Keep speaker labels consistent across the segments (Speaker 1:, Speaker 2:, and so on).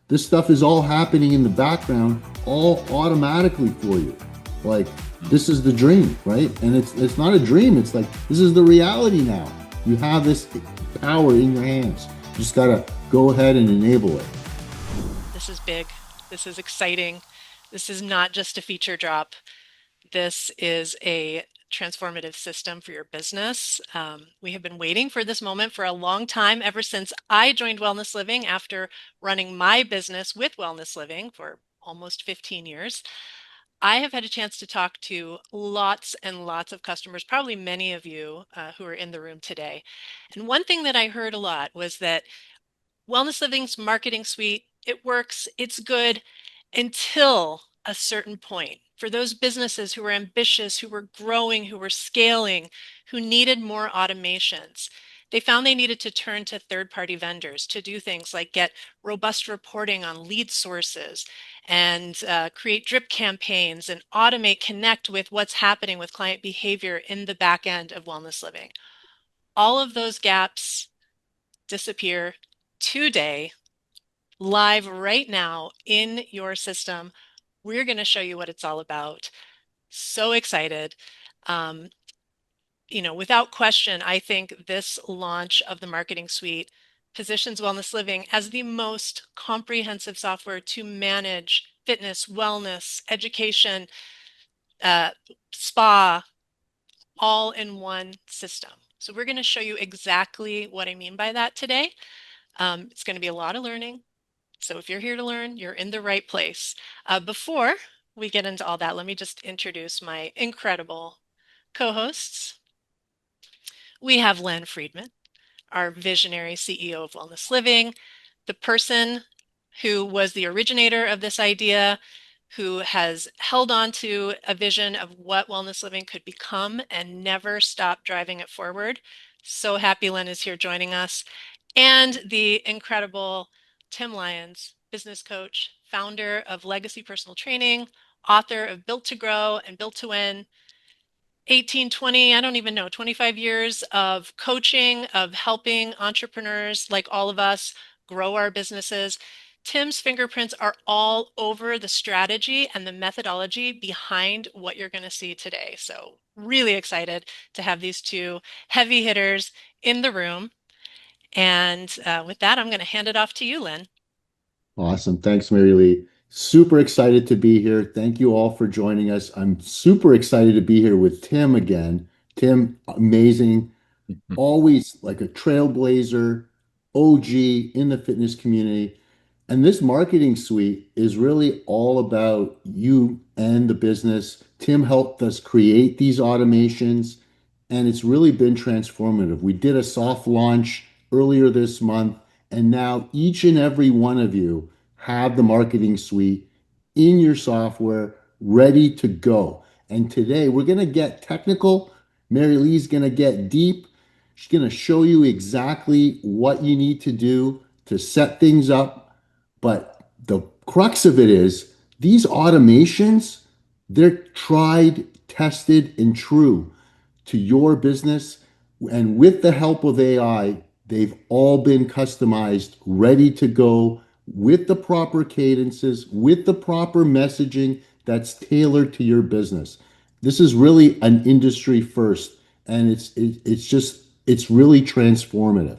Speaker 1: This stuff is all happening in the background, all automatically for you. Like, this is the dream, right? And it's not a dream. It's like, this is the reality now. You have this power in your hands. You just got to go ahead and enable it.
Speaker 2: This is big. This is exciting. This is not just a feature drop. This is a transformative system for your business. We have been waiting for this moment for a long time, ever since I joined Wellness Living after running my business with Wellness Living for almost 15 years. I have had a chance to talk to lots and lots of customers, probably many of you who are in the room today. And one thing that I heard a lot was that Wellness Living's marketing suite, it works, it's good until a certain point. For those businesses who were ambitious, who were growing, who were scaling, who needed more automations, they found they needed to turn to third-party vendors to do things like get robust reporting on lead sources and create drip campaigns and automate, connect with what's happening with client behavior in the back end of Wellness Living. All of those gaps disappear today, live right now in your system. We're going to show you what it's all about. So excited. Um, without question, I think this launch of the marketing suite positions Wellness Living as the most comprehensive software to manage fitness, wellness, education, uh, spa, all in one system. So we're going to show you exactly what I mean by that today. It's going to be a lot of learning. So if you're here to learn, you're in the right place. Before we get into all that, let me just introduce my incredible co-hosts. We have Len Fridman, our visionary CEO of Wellness Living, the person who was the originator of this idea, who has held on to a vision of what Wellness Living could become and never stopped driving it forward. So happy Len is here joining us. And the incredible Tim Lyons, business coach, founder of Legacy Personal Training, author of Built to Grow and Built to Win, 18, 20, I don't even know, 25 years of coaching, of helping entrepreneurs like all of us grow our businesses. Tim's fingerprints are all over the strategy and the methodology behind what you're going to see today. So, really excited to have these two heavy hitters in the room. And with that, I'm going to hand it off to you, Lynn.
Speaker 1: Awesome. Thanks, Mary Lee. Super excited to be here. Thank you all for joining us. I'm super excited to be here with Tim again. Tim, amazing. Always like a trailblazer, OG in the fitness community. And this marketing suite is really all about you and the business. Tim helped us create these automations, and it's really been transformative. We did a soft launch earlier this month, and now each and every one of you have the marketing suite in your software ready to go. And today we're going to get technical. Mary Lee's going to get deep. She's going to show you exactly what you need to do to set things up. But the crux of it is these automations, they're tried, tested, and true to your business. And with the help of AI, they've all been customized, ready to go with the proper cadences, with the proper messaging that's tailored to your business. This is really an industry first, and it's really transformative.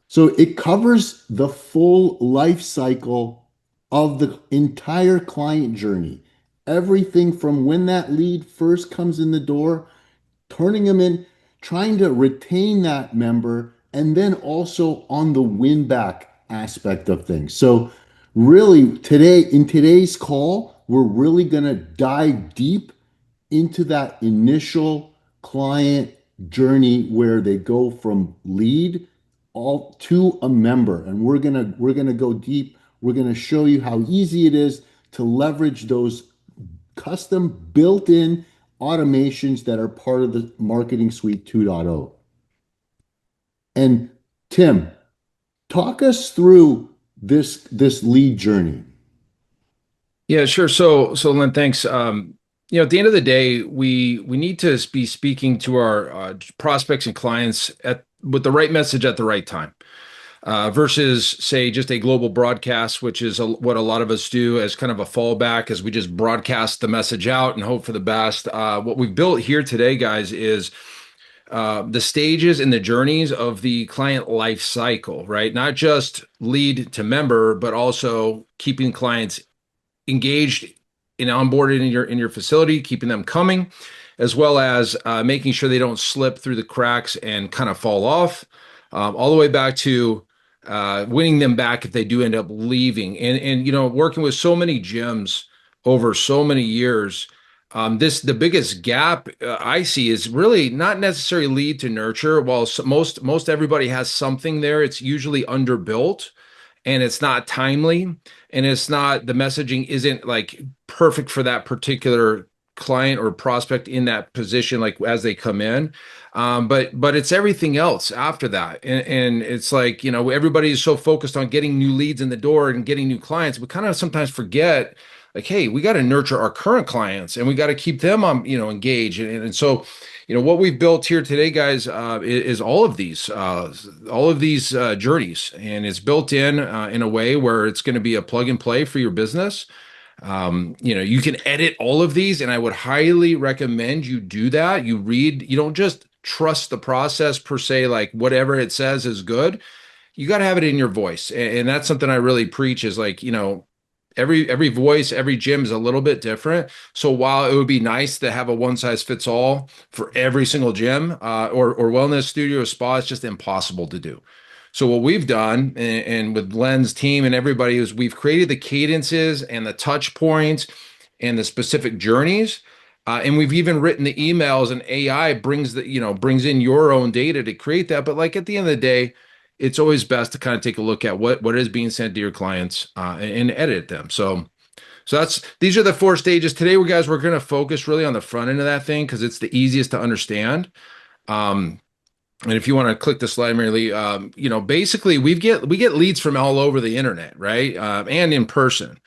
Speaker 1: So it covers the full life cycle of the entire client journey. Everything from when that lead first comes in the door, turning them in, trying to retain that member, and then also on the win back aspect of things. So, really, in today's call, we're really going to dive deep into that initial client journey where they go from lead all to a member, and we're going to go deep. We're going to show you how easy it is to leverage those custom built-in automations that are part of the marketing suite 2.0. And Tim, talk us through this lead journey.
Speaker 3: Yeah, sure. So Lynn, thanks. At the end of the day, we need to be speaking to our prospects and clients at with the right message at the right time. versus say just a global broadcast, which is what a lot of us do as kind of a fallback, as we just broadcast the message out and hope for the best. What we've built here today, guys, is the stages and the journeys of the client life cycle, right? Not just lead to member, but also keeping clients engaged and onboarded in your facility, keeping them coming, as well as making sure they don't slip through the cracks and kind of fall off, all the way back to winning them back if they do end up leaving. And working with so many gyms over so many years, the biggest gap I see is really not necessarily lead to nurture. While most everybody has something there, it's usually underbuilt and it's not timely, and it's not, the messaging isn't like perfect for that particular client or prospect in that position, like as they come in. But it's everything else after that. And it's like, everybody is so focused on getting new leads in the door and getting new clients. We kind of sometimes forget, like, hey, we got to nurture our current clients and we got to keep them engaged. And so, what we've built here today, guys, is all of these journeys, and it's built in a way where it's going to be a plug and play for your business. You can edit all of these, and I would highly recommend you do that. You don't just trust the process per se, like whatever it says is good. You got to have it in your voice. And that's something I really preach is like, every voice, every gym is a little bit different. So while it would be nice to have a one size fits all for every single gym or wellness studio or spa, it's just impossible to do. So what we've done, and with Len's team and everybody, is we've created the cadences and the touch points and the specific journeys. And we've even written the emails, and AI brings in your own data to create that. But like at the end of the day, it's always best to kind of take a look at what is being sent to your clients and edit them. So these are the 4 stages today. We're going to focus really on the front end of that thing because it's the easiest to understand. And if you want to click the slide, Mary Lee, basically we get leads from all over the internet, right? And in person.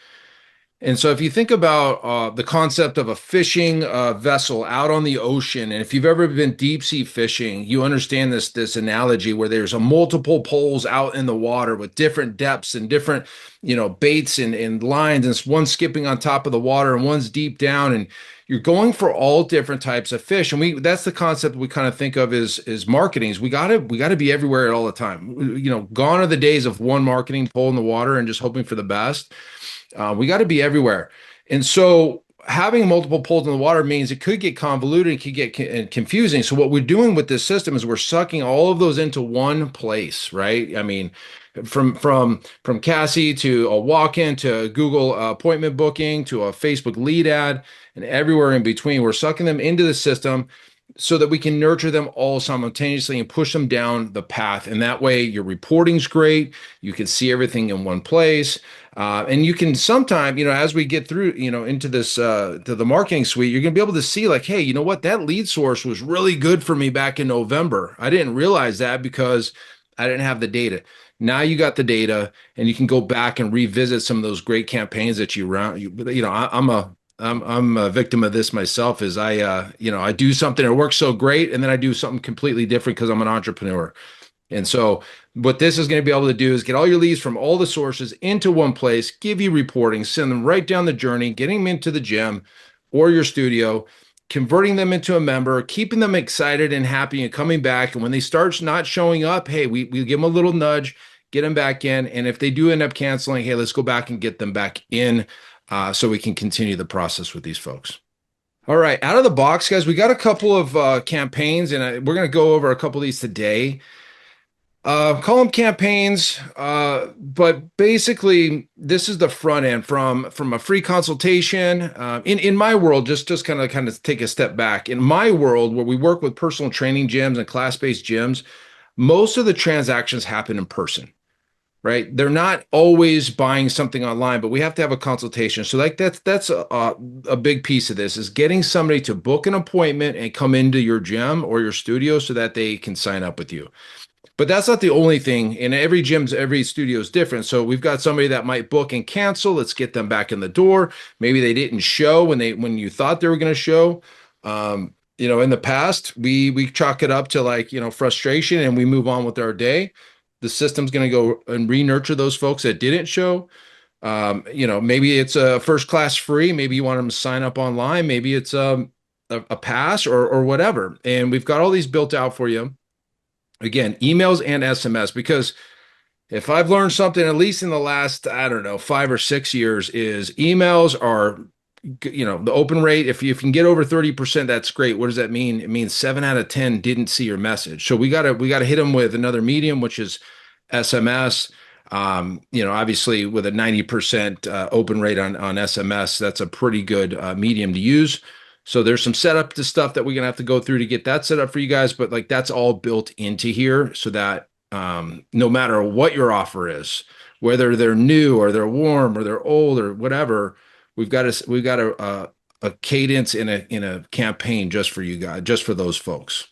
Speaker 3: And so if you think about the concept of a fishing vessel out on the ocean, and if you've ever been deep sea fishing, you understand this analogy where there's a multiple poles out in the water with different depths and different, baits and lines, and one's skipping on top of the water and one's deep down, and you're going for all different types of fish. And that's the concept we kind of think of as marketing. Is we gotta be everywhere all the time. Gone are the days of one marketing pole in the water and just hoping for the best. We got to be everywhere. And so having multiple poles in the water means it could get convoluted, it could get confusing. So what we're doing with this system is we're sucking all of those into one place, right? I mean, from CAASI to a walk-in to a Google appointment booking to a Facebook lead ad and everywhere in between, we're sucking them into the system so that we can nurture them all simultaneously and push them down the path. And that way your reporting's great. You can see everything in one place. And you can sometime, as we get through, into this, to the marketing suite, you're going to be able to see like, hey, you know what? That lead source was really good for me back in November. I didn't realize that because I didn't have the data. Now you got the data, and you can go back and revisit some of those great campaigns that you ran. I'm a victim of this myself. Is I do something that works so great, and then I do something completely different because I'm an entrepreneur. And so what this is going to be able to do is get all your leads from all the sources into one place, give you reporting, send them right down the journey, getting them into the gym or your studio, converting them into a member, keeping them excited and happy and coming back. And when they start not showing up, hey, we give them a little nudge, get them back in. And if they do end up canceling, hey, let's go back and get them back in so we can continue the process with these folks. All right, out of the box, guys, we got a couple of campaigns, and we're going to go over a couple of these today. Call them campaigns, but basically this is the front end from a free consultation. In my world, just kind of take a step back. In my world, where we work with personal training gyms and class-based gyms, most of the transactions happen in person, right? They're not always buying something online, but we have to have a consultation. So like that's a big piece of this, is getting somebody to book an appointment and come into your gym or your studio so that they can sign up with you. But that's not the only thing. And every studio is different. So we've got somebody that might book and cancel. Let's get them back in the door. Maybe they didn't show when you thought they were going to show. In the past, we chalk it up to frustration, and we move on with our day. The system's going to go and re-nurture those folks that didn't show. Maybe it's a first class free. Maybe you want them to sign up online. Maybe it's a pass or whatever. And we've got all these built out for you. Again, emails and SMS, because if I've learned something, at least in the last, I don't know, 5 or 6 years, is emails are, the open rate. If you can get over 30%, that's great. What does that mean? It means 7 out of 10 didn't see your message. So we gotta hit them with another medium, which is SMS. Obviously with a 90% open rate on SMS, that's a pretty good medium to use. So there's some setup to stuff that we're gonna have to go through to get that set up for you guys, but like that's all built into here so that no matter what your offer is, whether they're new or they're warm or they're old or whatever, we've got a cadence in a campaign just for you guys, just for those folks.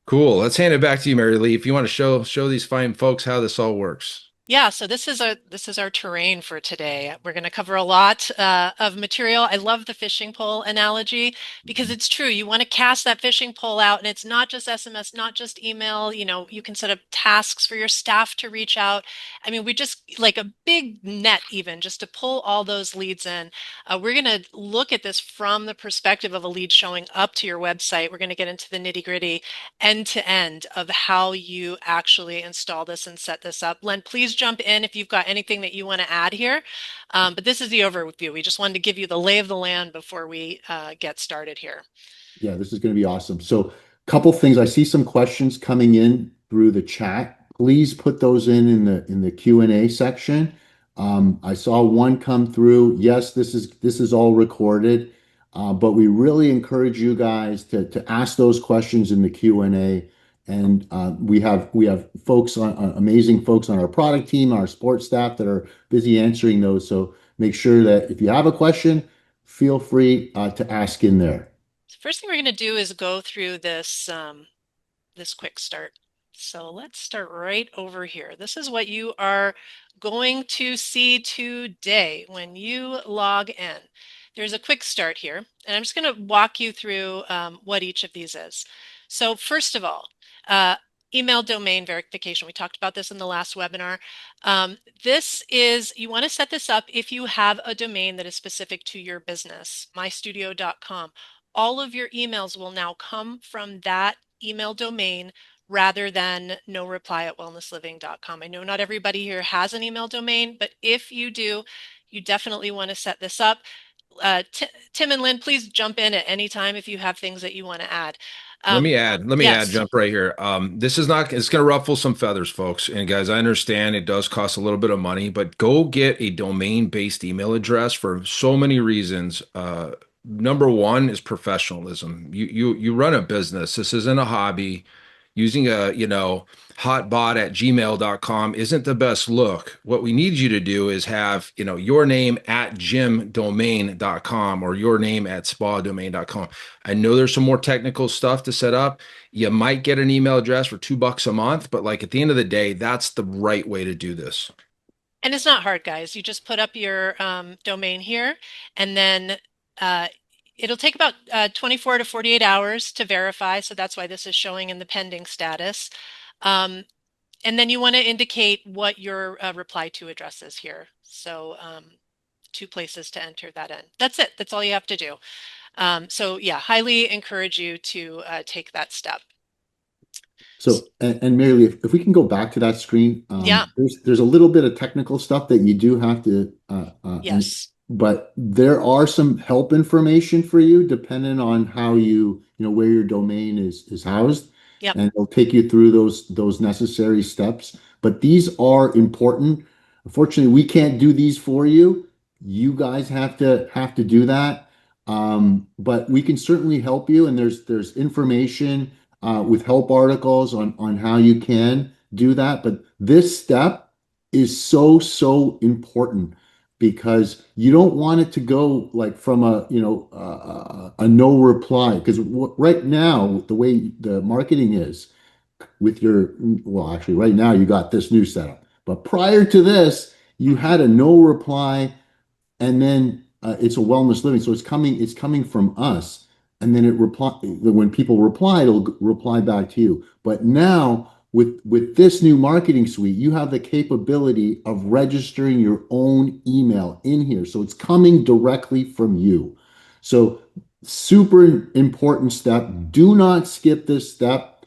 Speaker 3: Cool. Let's hand it back to you, Mary Lee, if you want to show these fine folks how this all works.
Speaker 2: Yeah, so this is our terrain for today. We're going to cover a lot of material. I love the fishing pole analogy because it's true. You want to cast that fishing pole out, and it's not just SMS, not just email. You can set up tasks for your staff to reach out. I mean, we just like a big net, even just to pull all those leads in. We're going to look at this from the perspective of a lead showing up to your website. We're going to get into the nitty-gritty end to end of how you actually install this and set this up. Len, please jump in if you've got anything that you want to add here. But this is the overview. We just wanted to give you the lay of the land before we get started here.
Speaker 1: Yeah, this is going to be awesome. So, couple things. I see some questions coming in through the chat. Please put those in the Q&A section. I saw one come through. Yes, this is all recorded, but we really encourage you guys to ask those questions in the Q&A. And we have amazing folks on our product team, our support staff that are busy answering those. So make sure that if you have a question, feel free to ask in there.
Speaker 2: First thing we're going to do is go through this quick start. So let's start right over here. This is what you are going to see today when you log in. There's a quick start here, and I'm just going to walk you through what each of these is. So first of all, email domain verification. We talked about this in the last webinar. You want to set this up if you have a domain that is specific to your business, mystudio.com. All of your emails will now come from that email domain rather than no reply at wellnessliving.com. I know not everybody here has an email domain, but if you do, you definitely want to set this up. Tim and Lynn, please jump in at any time if you have things that you want to add.
Speaker 3: Let me add,
Speaker 2: Yes.
Speaker 3: jump right here. This is not, it's going to ruffle some feathers, folks. And guys, I understand it does cost a little bit of money, but go get a domain-based email address for so many reasons. Number one is professionalism. You run a business. This isn't a hobby. Using a, hotbot at gmail.com isn't the best look. What we need you to do is have, your name at gymdomain.com or your name at spadomain.com. I know there's some more technical stuff to set up. You might get an email address for $2 a month, but like at the end of the day, that's the right way to do this.
Speaker 2: And it's not hard, guys. You just put up your domain here, and then uh, it'll take about 24 to 48 hours to verify. So that's why this is showing in the pending status. And then you want to indicate what your reply to address is here. So two places to enter that in. That's it. That's all you have to do. So yeah, highly encourage you to take that step.
Speaker 1: So, and Mary Lee, if we can go back to that screen,
Speaker 2: Yeah.
Speaker 1: there's a little bit of technical stuff that you do have to,
Speaker 2: Yes.
Speaker 1: but there are some help information for you depending on how where your domain is housed,
Speaker 2: Yep.
Speaker 1: and it'll take you through those necessary steps. But these are important. Unfortunately, we can't do these for you. You guys have to do that. But we can certainly help you, and there's information with help articles on how you can do that. But this step is so important because you don't want it to go like from a no reply. Because right now, the way the marketing is with well, actually, right now you got this new setup. But prior to this, you had a no reply, and then it's a wellness living. So it's coming from us. And then when people reply, it'll reply back to you. But now with this new marketing suite, you have the capability of registering your own email in here. So it's coming directly from you. So super important step. Do not skip this step.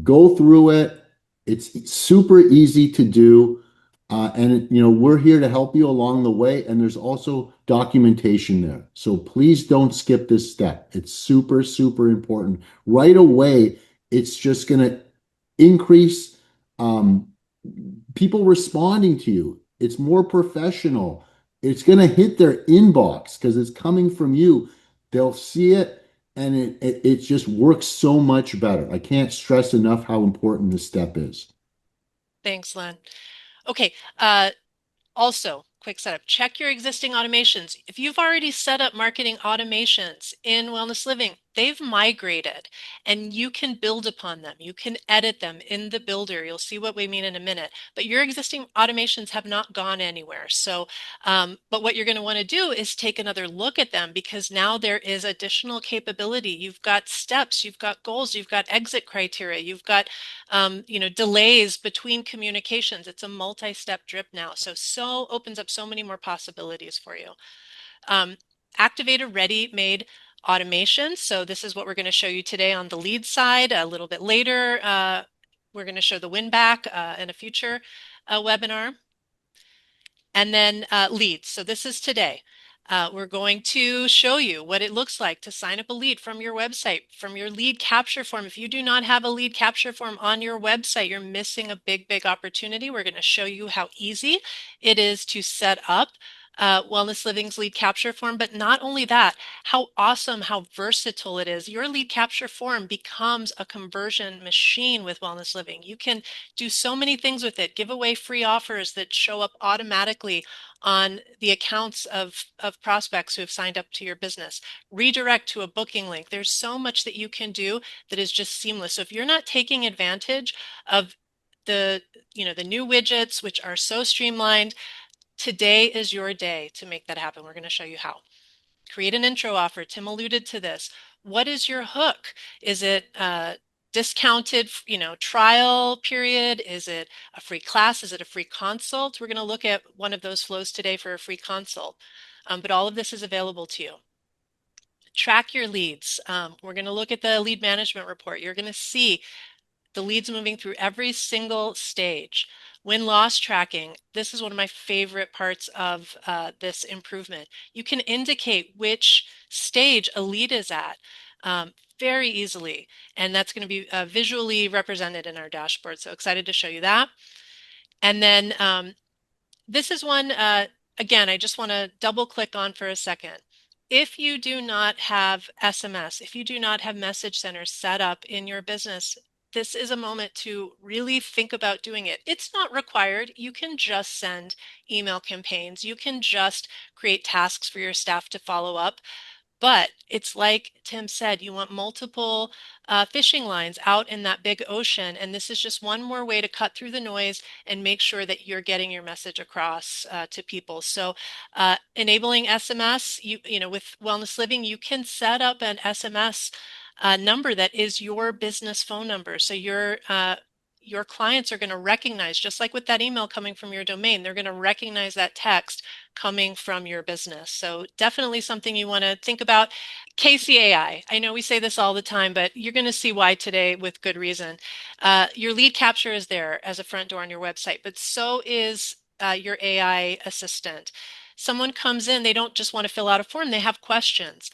Speaker 1: Go through it. It's super easy to do. And we're here to help you along the way. And there's also documentation there. So please don't skip this step. It's super, super important. Right away, it's just going to increase um, people responding to you. It's more professional. It's going to hit their inbox because it's coming from you. They'll see it and it just works so much better. I can't stress enough how important this step is.
Speaker 2: Thanks, Len. Okay, also, quick setup. Check your existing automations. If you've already set up marketing automations in Wellness Living, they've migrated and you can build upon them. You can edit them in the builder. You'll see what we mean in a minute. But your existing automations have not gone anywhere. So, but what you're going to want to do is take another look at them because now there is additional capability. You've got steps, you've got goals, you've got exit criteria, you've got delays between communications. It's a multi-step drip now. So opens up so many more possibilities for you. Activate a ready-made automation. So this is what we're going to show you today on the lead side. A little bit later, we're going to show the win back in a future webinar. And then leads. So this is today. We're going to show you what it looks like to sign up a lead from your website, from your lead capture form. If you do not have a lead capture form on your website, you're missing a big, big opportunity. We're going to show you how easy it is to set up Wellness Living's lead capture form, but not only that, how awesome, how versatile it is. Your lead capture form becomes a conversion machine with Wellness Living. You can do so many things with it. Give away free offers that show up automatically on the accounts of prospects who have signed up to your business. Redirect to a booking link. There's so much that you can do that is just seamless. So if you're not taking advantage of the the new widgets, which are so streamlined, today is your day to make that happen. We're going to show you how. Create an intro offer. Tim alluded to this. What is your hook? Is it discounted, trial period? Is it a free class? Is it a free consult? We're going to look at one of those flows today for a free consult. But all of this is available to you. Track your leads. We're going to look at the lead management report. You're going to see the leads moving through every single stage. Win-loss tracking. This is one of my favorite parts of this improvement. You can indicate which stage a lead is at very easily, and that's going to be visually represented in our dashboard. So excited to show you that. And then this is one, again, I just want to double click on for a second. If you do not have SMS, if you do not have message centers set up in your business, this is a moment to really think about doing it. It's not required. You can just send email campaigns. You can just create tasks for your staff to follow up. But it's like Tim said, you want multiple fishing lines out in that big ocean. And this is just one more way to cut through the noise and make sure that you're getting your message across to people. So enabling SMS, with Wellness Living, you can set up an SMS number that is your business phone number. So your clients are going to recognize, just like with that email coming from your domain, they're going to recognize that text coming from your business. So definitely something you want to think about. CAASI, I know we say this all the time, but you're going to see why today with good reason. Your lead capture is there as a front door on your website, but so is your AI assistant. Someone comes in, they don't just want to fill out a form, they have questions.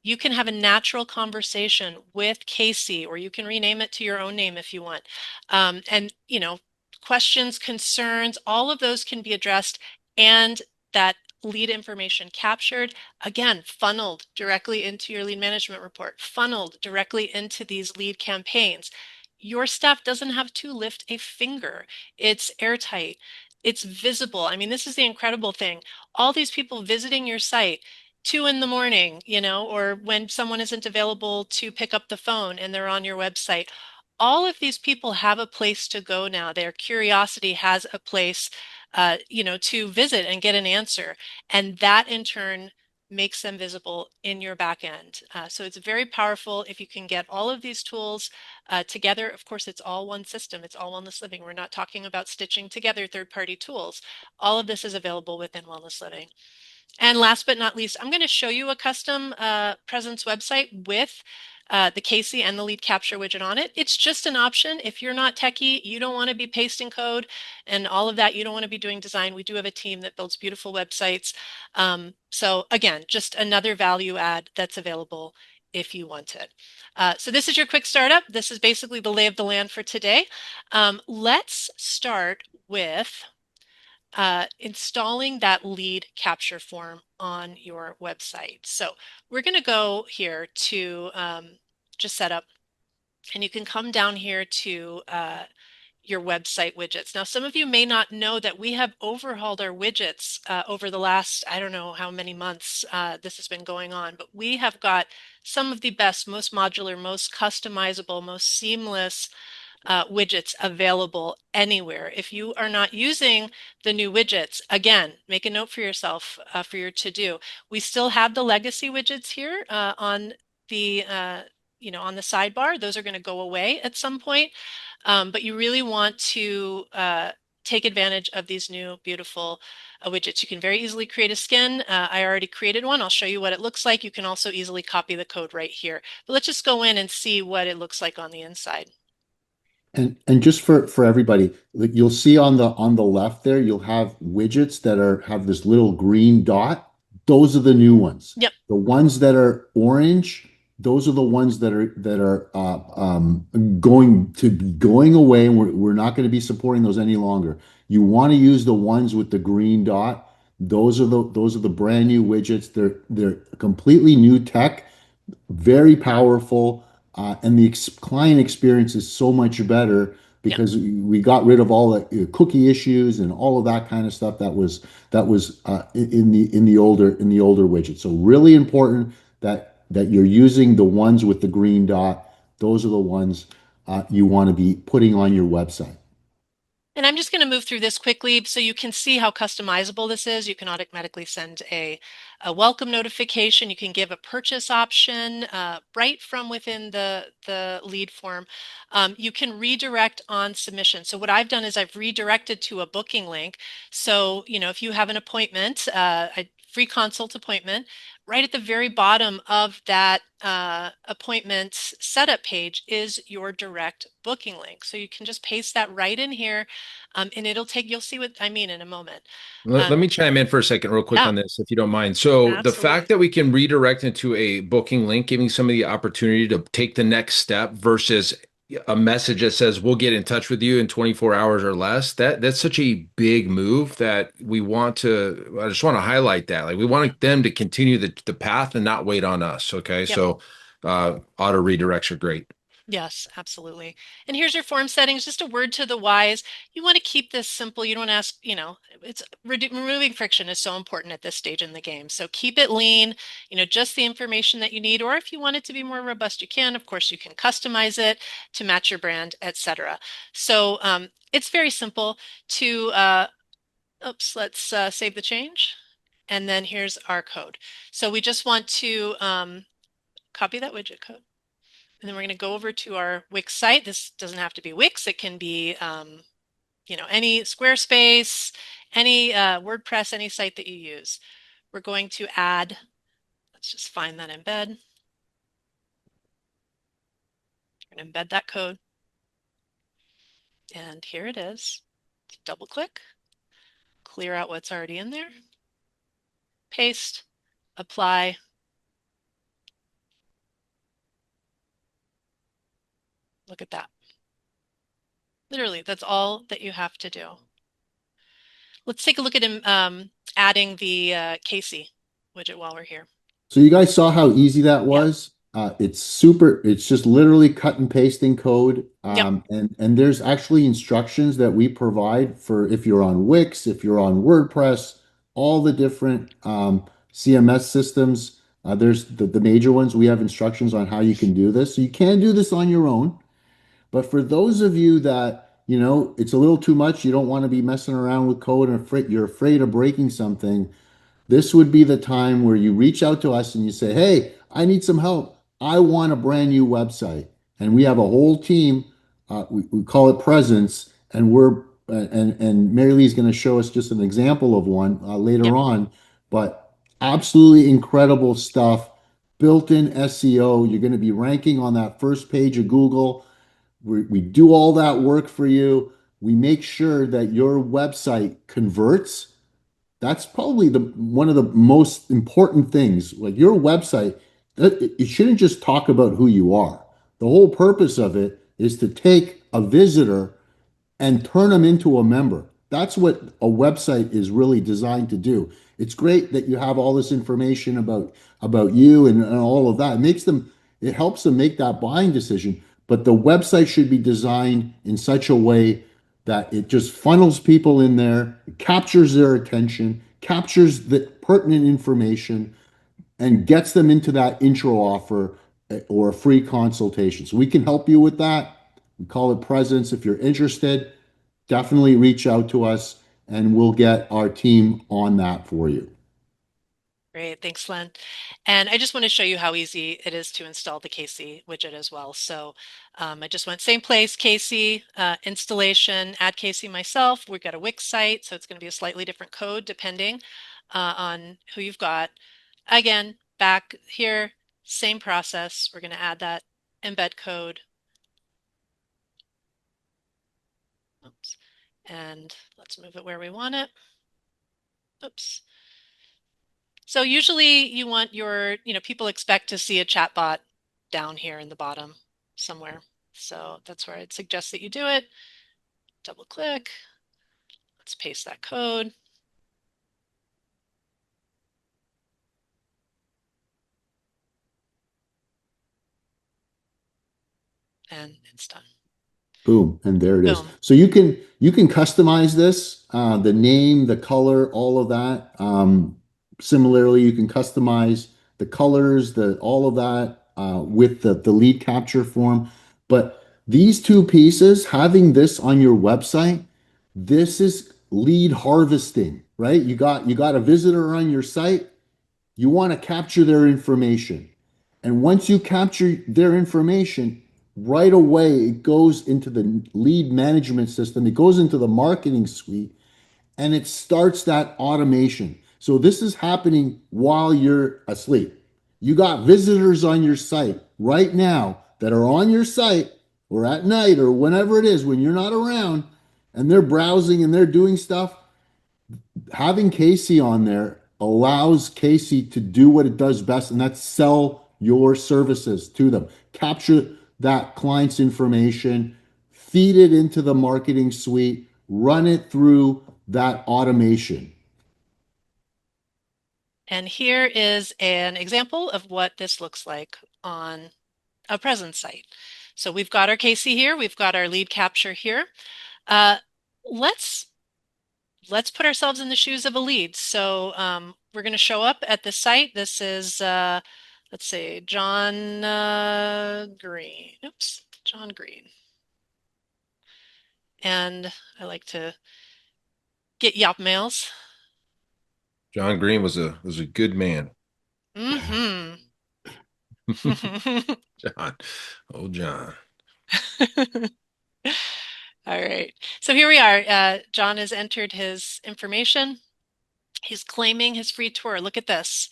Speaker 2: You can have a natural conversation with CAASI, or you can rename it to your own name if you want. And, questions, concerns, all of those can be addressed, and that lead information captured, again, funneled directly into your lead management report, funneled directly into these lead campaigns. Your staff doesn't have to lift a finger. It's airtight. It's visible. I mean, this is the incredible thing. All these people visiting your site, 2 in the morning, or when someone isn't available to pick up the phone and they're on your website. All of these people have a place to go now. Their curiosity has a place, to visit and get an answer. And that in turn makes them visible in your back end. So it's very powerful if you can get all of these tools together. Of course, it's all one system. It's all Wellness Living. We're not talking about stitching together third-party tools. All of this is available within Wellness Living. And last but not least, I'm going to show you a custom presence website with the CAASI and the lead capture widget on it. It's just an option. If you're not techie, you don't want to be pasting code and all of that, you don't want to be doing design. We do have a team that builds beautiful websites. So again, just another value add that's available if you want it. So this is your quick startup. This is basically the lay of the land for today. Let's start with installing that lead capture form on your website. So we're going to go here to just set up, and you can come down here to your website widgets. Now, some of you may not know that we have overhauled our widgets over the last, I don't know how many months this has been going on, but we have got some of the best, most modular, most customizable, most seamless widgets available anywhere. If you are not using the new widgets, again, make a note for yourself for your to-do. We still have the legacy widgets here on the on the sidebar. Those are going to go away at some point, but you really want to take advantage of these new beautiful widgets. You can very easily create a skin. I already created one. I'll show you what it looks like. You can also easily copy the code right here. But let's just go in and see what it looks like on the inside.
Speaker 1: And just for everybody, like you'll see on the left there, you'll have widgets that are have this little green dot. Those are the new ones.
Speaker 2: Yep.
Speaker 1: The ones that are orange, those are the ones that are going to be going away, and we're not going to be supporting those any longer. You want to use the ones with the green dot. Those are the brand new widgets. They're completely new tech, very powerful, and the client experience is so much better
Speaker 2: Yep.
Speaker 1: because we got rid of all the cookie issues and all of that kind of stuff that was in the older widget. So really important that you're using the ones with the green dot. Those are the ones you want to be putting on your website.
Speaker 2: And I'm just going to move through this quickly so you can see how customizable this is. You can automatically send a welcome notification. You can give a purchase option right from within the lead form. You can redirect on submission. So what I've done is I've redirected to a booking link. So, if you have an appointment, a free consult appointment, right at the very bottom of that appointment setup page is your direct booking link. So you can just paste that right in here, and you'll see what I mean in a moment.
Speaker 3: Let me chime in for a second, real quick
Speaker 2: Yeah,
Speaker 3: on this, if you don't mind. So, the fact
Speaker 2: absolutely.
Speaker 3: that we can redirect into a booking link, giving somebody the opportunity to take the next step versus a message that says we'll get in touch with you in 24 hours or less, that's such a big move that I just want to highlight that. Like we want them to continue the path and not wait on us. Okay.
Speaker 2: Yep.
Speaker 3: So, auto redirects are great.
Speaker 2: Yes, absolutely. And here's your form settings, just a word to the wise. You want to keep this simple. You don't want to ask, it's removing friction is so important at this stage in the game. So keep it lean, just the information that you need. Or if you want it to be more robust, you can. Of course, you can customize it to match your brand, etc. So it's very simple to, let's save the change. And then here's our code. So we just want to copy that widget code. And then we're going to go over to our Wix site. This doesn't have to be Wix. It can be, any Squarespace, any WordPress, any site that you use. We're going to add, let's just find that embed. We're going to embed that code. And here it is. Double click, clear out what's already in there, paste, apply. Look at that. Literally, that's all that you have to do. Let's take a look at adding the CAASI widget while we're here.
Speaker 1: So you guys saw how easy that
Speaker 2: Yeah.
Speaker 1: was. It's just literally cut and pasting code.
Speaker 2: Yep.
Speaker 1: And there's actually instructions that we provide for if you're on Wix, if you're on WordPress, all the different CMS systems. There's the major ones. We have instructions on how you can do this. So you can do this on your own. But for those of you that, it's a little too much, you don't want to be messing around with code and you're afraid of breaking something, this would be the time where you reach out to us and you say, hey, I need some help. I want a brand new website. And we have a whole team. We call it Presence, and Mary Lee is going to show us just an example of one
Speaker 2: Yep.
Speaker 1: later on. But absolutely incredible stuff. Built-in SEO. You're going to be ranking on that first page of Google. We do all that work for you. We make sure that your website converts. That's probably the one of the most important things. Like your website, it shouldn't just talk about who you are. The whole purpose of it is to take a visitor and turn them into a member. That's what a website is really designed to do. It's great that you have all this information about you and all of that. It helps them make that buying decision. But the website should be designed in such a way that it just funnels people in there, captures their attention, captures the pertinent information, and gets them into that intro offer or a free consultation. So we can help you with that. We call it Presence. If you're interested, definitely reach out to us and we'll get our team on that for you.
Speaker 2: Great, thanks, Len. And I just want to show you how easy it is to install the CAASI widget as well. So I just went same place, CAASI, installation, add CAASI myself. We've got a Wix site, so it's going to be a slightly different code depending on who you've got. Again, back here, same process. We're going to add that embed code. Oops. And let's move it where we want it. Oops. So usually you want people expect to see a chatbot down here in the bottom somewhere. So that's where I'd suggest that you do it. Double click. Let's paste that code. And it's done.
Speaker 1: Boom, and there it is.
Speaker 2: Boom.
Speaker 1: So you can customize this, the name, the color, all of that. Similarly, you can customize the colors, the all of that with the lead capture form. But these two pieces, having this on your website, this is lead harvesting, right? You got a visitor on your site, you want to capture their information. And once you capture their information, right away it goes into the lead management system, it goes into the marketing suite, and it starts that automation. So this is happening while you're asleep. You got visitors on your site right now that are on your site or at night or whenever it is when you're not around and they're browsing and they're doing stuff. Having CAASI on there allows CAASI to do what it does best, and that's sell your services to them. Capture that client's information, feed it into the marketing suite, run it through that automation.
Speaker 2: And here is an example of what this looks like on a presence site. So we've got our CAASI here. We've got our lead capture here. Uh, let's put ourselves in the shoes of a lead. So we're going to show up at the site. This is, let's say, John Green. Oops, John Green. And I like to get Yelp mails.
Speaker 3: John Green was a good man.
Speaker 2: Mm-hmm.
Speaker 3: John. Oh, John.
Speaker 2: All right. So here we are. John has entered his information. He's claiming his free tour. Look at this.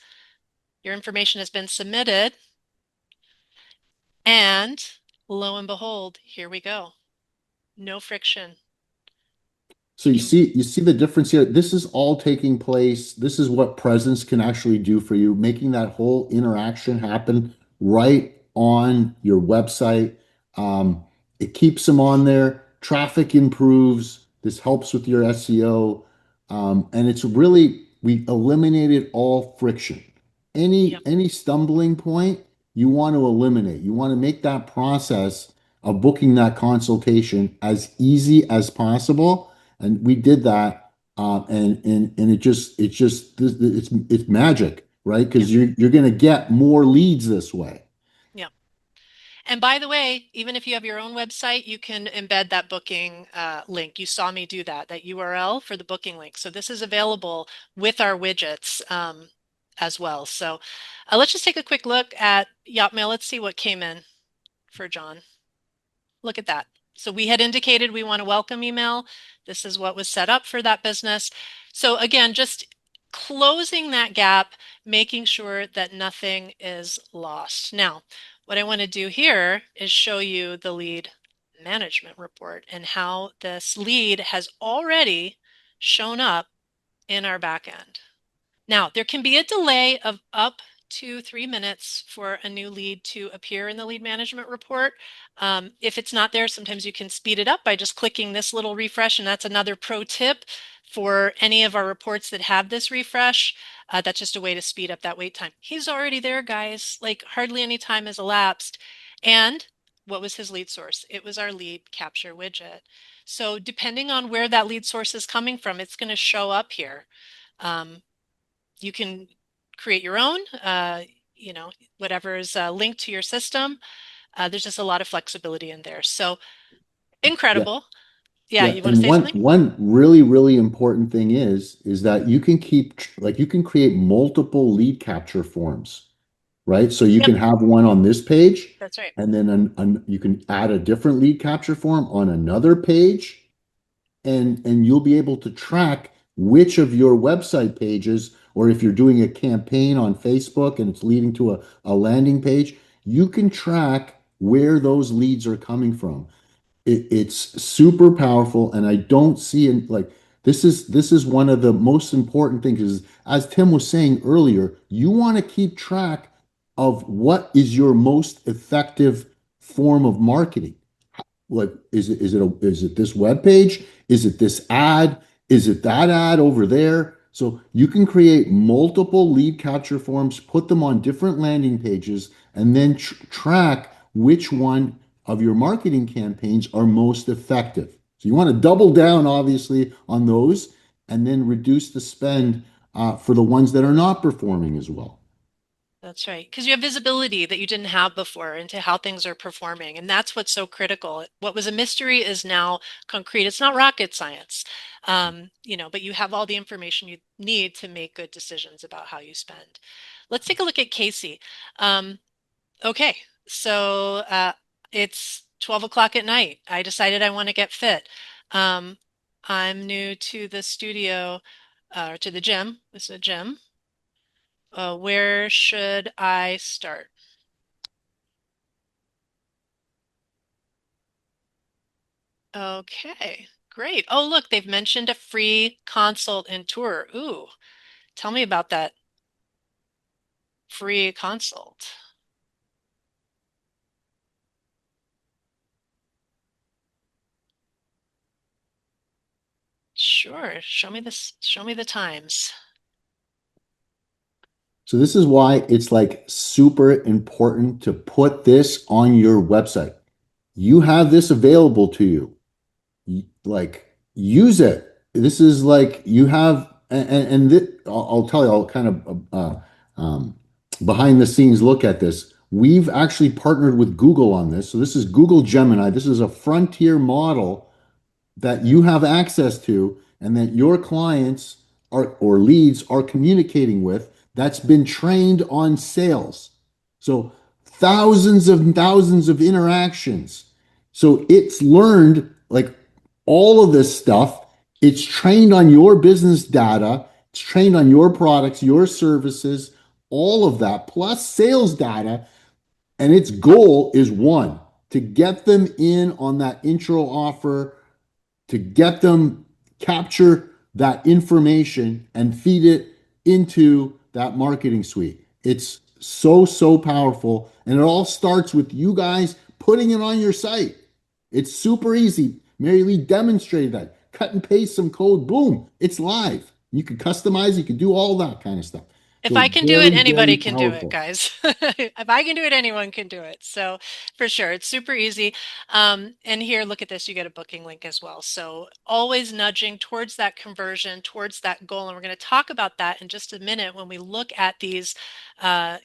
Speaker 2: Your information has been submitted. And lo and behold, here we go. No friction.
Speaker 1: So
Speaker 2: You
Speaker 1: you
Speaker 2: can,
Speaker 1: see, you see the difference here. This is all taking place. This is what presence can actually do for you, making that whole interaction happen right on your website. Um, it keeps them on there. Traffic improves. This helps with your SEO. And it's really, we eliminated all friction. Any
Speaker 2: yep,
Speaker 1: any stumbling point you want to eliminate. You want to make that process of booking that consultation as easy as possible, and we did that, and it's magic, right?
Speaker 2: yep,
Speaker 1: Because you're going to get more leads this way.
Speaker 2: yep. And by the way, even if you have your own website, you can embed that booking link. You saw me do that, that URL for the booking link. So this is available with our widgets as well. So let's just take a quick look at Yotmail. Let's see what came in for John. Look at that. So we had indicated we want a welcome email. This is what was set up for that business. So again, just closing that gap, making sure that nothing is lost. Now, what I want to do here is show you the lead management report and how this lead has already shown up in our backend. Now, there can be a delay of up to 3 minutes for a new lead to appear in the lead management report. If it's not there, sometimes you can speed it up by just clicking this little refresh, and that's another pro tip for any of our reports that have this refresh. That's just a way to speed up that wait time. He's already there, guys. Like hardly any time has elapsed. And what was his lead source? It was our lead capture widget. So depending on where that lead source is coming from, it's going to show up here. You can create your own, whatever is linked to your system. There's just a lot of flexibility in there. So
Speaker 1: Yeah.
Speaker 2: incredible. Yeah,
Speaker 1: Yeah,
Speaker 2: you want to
Speaker 1: and
Speaker 2: say something?
Speaker 1: one really really important thing is that you can keep like you can create multiple lead capture forms, right? So you
Speaker 2: Yep,
Speaker 1: can have one on this page,
Speaker 2: that's right.
Speaker 1: and then you can add a different lead capture form on another page, and you'll be able to track which of your website pages, or if you're doing a campaign on Facebook and it's leading to a landing page, you can track where those leads are coming from. It's super powerful, and I don't see it like this is one of the most important things is, as Tim was saying earlier, you want to keep track of what is your most effective form of marketing. Like, is it this web page? Is it this ad? Is it that ad over there? So you can create multiple lead capture forms, put them on different landing pages, and then track which one of your marketing campaigns are most effective. So you want to double down, obviously, on those, and then reduce the spend for the ones that are not performing as well.
Speaker 2: That's right. Because you have visibility that you didn't have before into how things are performing. And that's what's so critical. What was a mystery is now concrete. It's not rocket science, but you have all the information you need to make good decisions about how you spend. Let's take a look at Casey. Um, Okay, so it's 12 o'clock at night. I decided I want to get fit. Um, I'm new to the studio, to the gym. This is a gym. Where should I start? Okay, great. Oh, look, they've mentioned a free consult and tour. Ooh, tell me about that free consult. Sure, show me this, show me the times.
Speaker 1: So this is why it's like super important to put this on your website. You have this available to you. Like, use it. This is like you have, I'll tell you, I'll kind of behind the scenes look at this. We've actually partnered with Google on this. So this is Google Gemini. This is a frontier model that you have access to and that your clients are or leads are communicating with, that's been trained on sales. So thousands of interactions. So it's learned like all of this stuff. It's trained on your business data. It's trained on your products, your services, all of that, plus sales data. And its goal is one, to get them in on that intro offer, to get them capture that information and feed it into that marketing suite. It's so powerful. And it all starts with you guys putting it on your site. It's super easy. Mary Lee demonstrated that. Cut and paste some code, boom, it's live. You can customize, you can do all that kind of stuff.
Speaker 2: If
Speaker 1: So
Speaker 2: I can do it,
Speaker 1: very
Speaker 2: anybody can do it,
Speaker 1: powerful.
Speaker 2: guys. If I can do it, anyone can do it. So for sure, it's super easy. And here, look at this, you get a booking link as well. So always nudging towards that conversion, towards that goal. And we're going to talk about that in just a minute when we look at these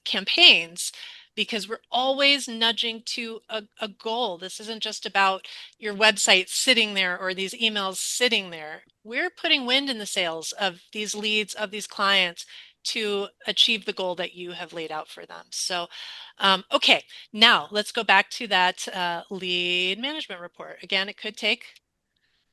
Speaker 2: campaigns. because we're always nudging to a goal. This isn't just about your website sitting there or these emails sitting there. We're putting wind in the sails of these leads, of these clients to achieve the goal that you have laid out for them. So, okay, now let's go back to that lead management report. Again, it could take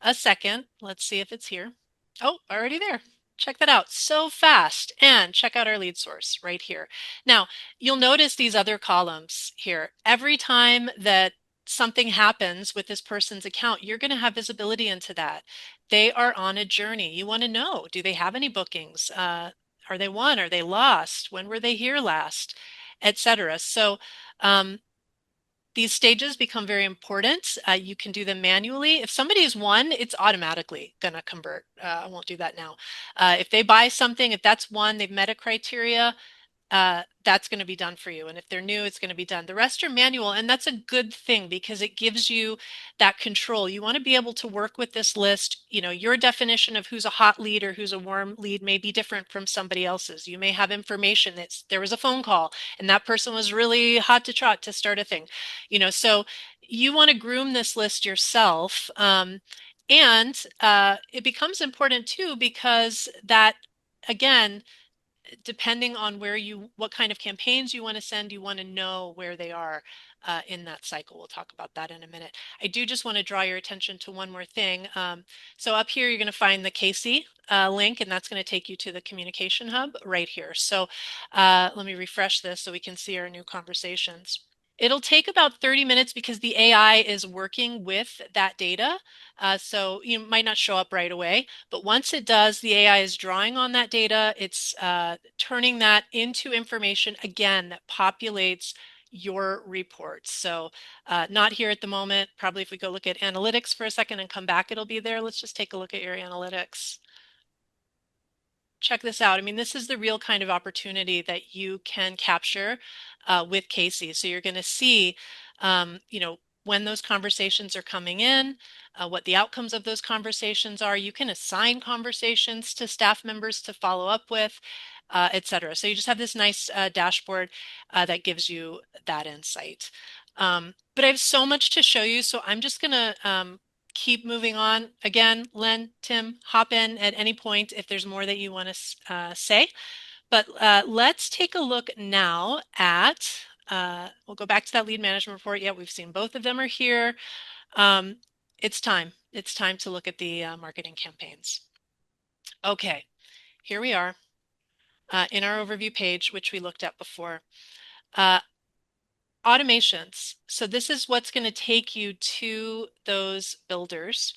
Speaker 2: a second. Let's see if it's here. Oh, already there. Check that out. So fast. And check out our lead source right here. Now, you'll notice these other columns here. Every time that something happens with this person's account, you're going to have visibility into that. They are on a journey. You want to know, do they have any bookings? Are they won? Are they lost? When were they here last? Etc. So these stages become very important. You can do them manually. If somebody is one, it's automatically going to convert. I won't do that now. If they buy something, if that's one, they've met a criteria, that's going to be done for you. And if they're new, it's going to be done. The rest are manual, and that's a good thing because it gives you that control. You want to be able to work with this list. You know, your definition of who's a hot lead or who's a warm lead may be different from somebody else's. You may have information that there was a phone call and that person was really hot to trot to start a thing. You know, so you want to groom this list yourself. And it becomes important too because that, again, depending on what kind of campaigns you want to send, you want to know where they are in that cycle. We'll talk about that in a minute. I do just want to draw your attention to one more thing. So up here, you're going to find the CAASI link, and that's going to take you to the communication hub right here. So let me refresh this so we can see our new conversations. It'll take about 30 minutes because the AI is working with that data. So you might not show up right away, but once it does, the AI is drawing on that data. It's turning that into information, again, that populates your reports. So not here at the moment. Probably if we go look at analytics for a second and come back, it'll be there. Let's just take a look at your analytics. Check this out. I mean, this is the real kind of opportunity that you can capture with CAASI. So you're going to see, you know, when those conversations are coming in, what the outcomes of those conversations are. You can assign conversations to staff members to follow up with, etc. So you just have this nice dashboard that gives you that insight. But I have so much to show you, so I'm just going to keep moving on. Again, Len, Tim, hop in at any point if there's more that you want to say. But let's take a look now at, we'll go back to that lead management report. Yeah, we've seen both of them are here. It's time. It's time to look at the marketing campaigns. Okay, here we are in our overview page, which we looked at before. Automations. So this is what's going to take you to those builders.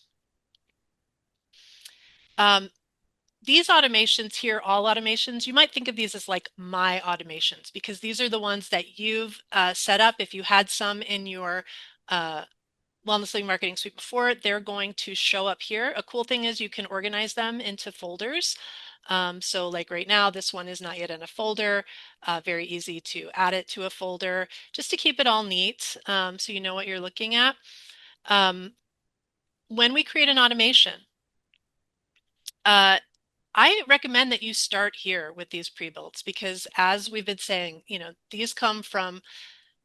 Speaker 2: These automations here, all automations, you might think of these as like my automations because these are the ones that you've set up. If you had some in your WellnessLiving Marketing Suite before, they're going to show up here. A cool thing is you can organize them into folders. So like right now, this one is not yet in a folder. Very easy to add it to a folder just to keep it all neat so you know what you're looking at. When we create an automation, I recommend that you start here with these pre-builts because as we've been saying, you know, these come from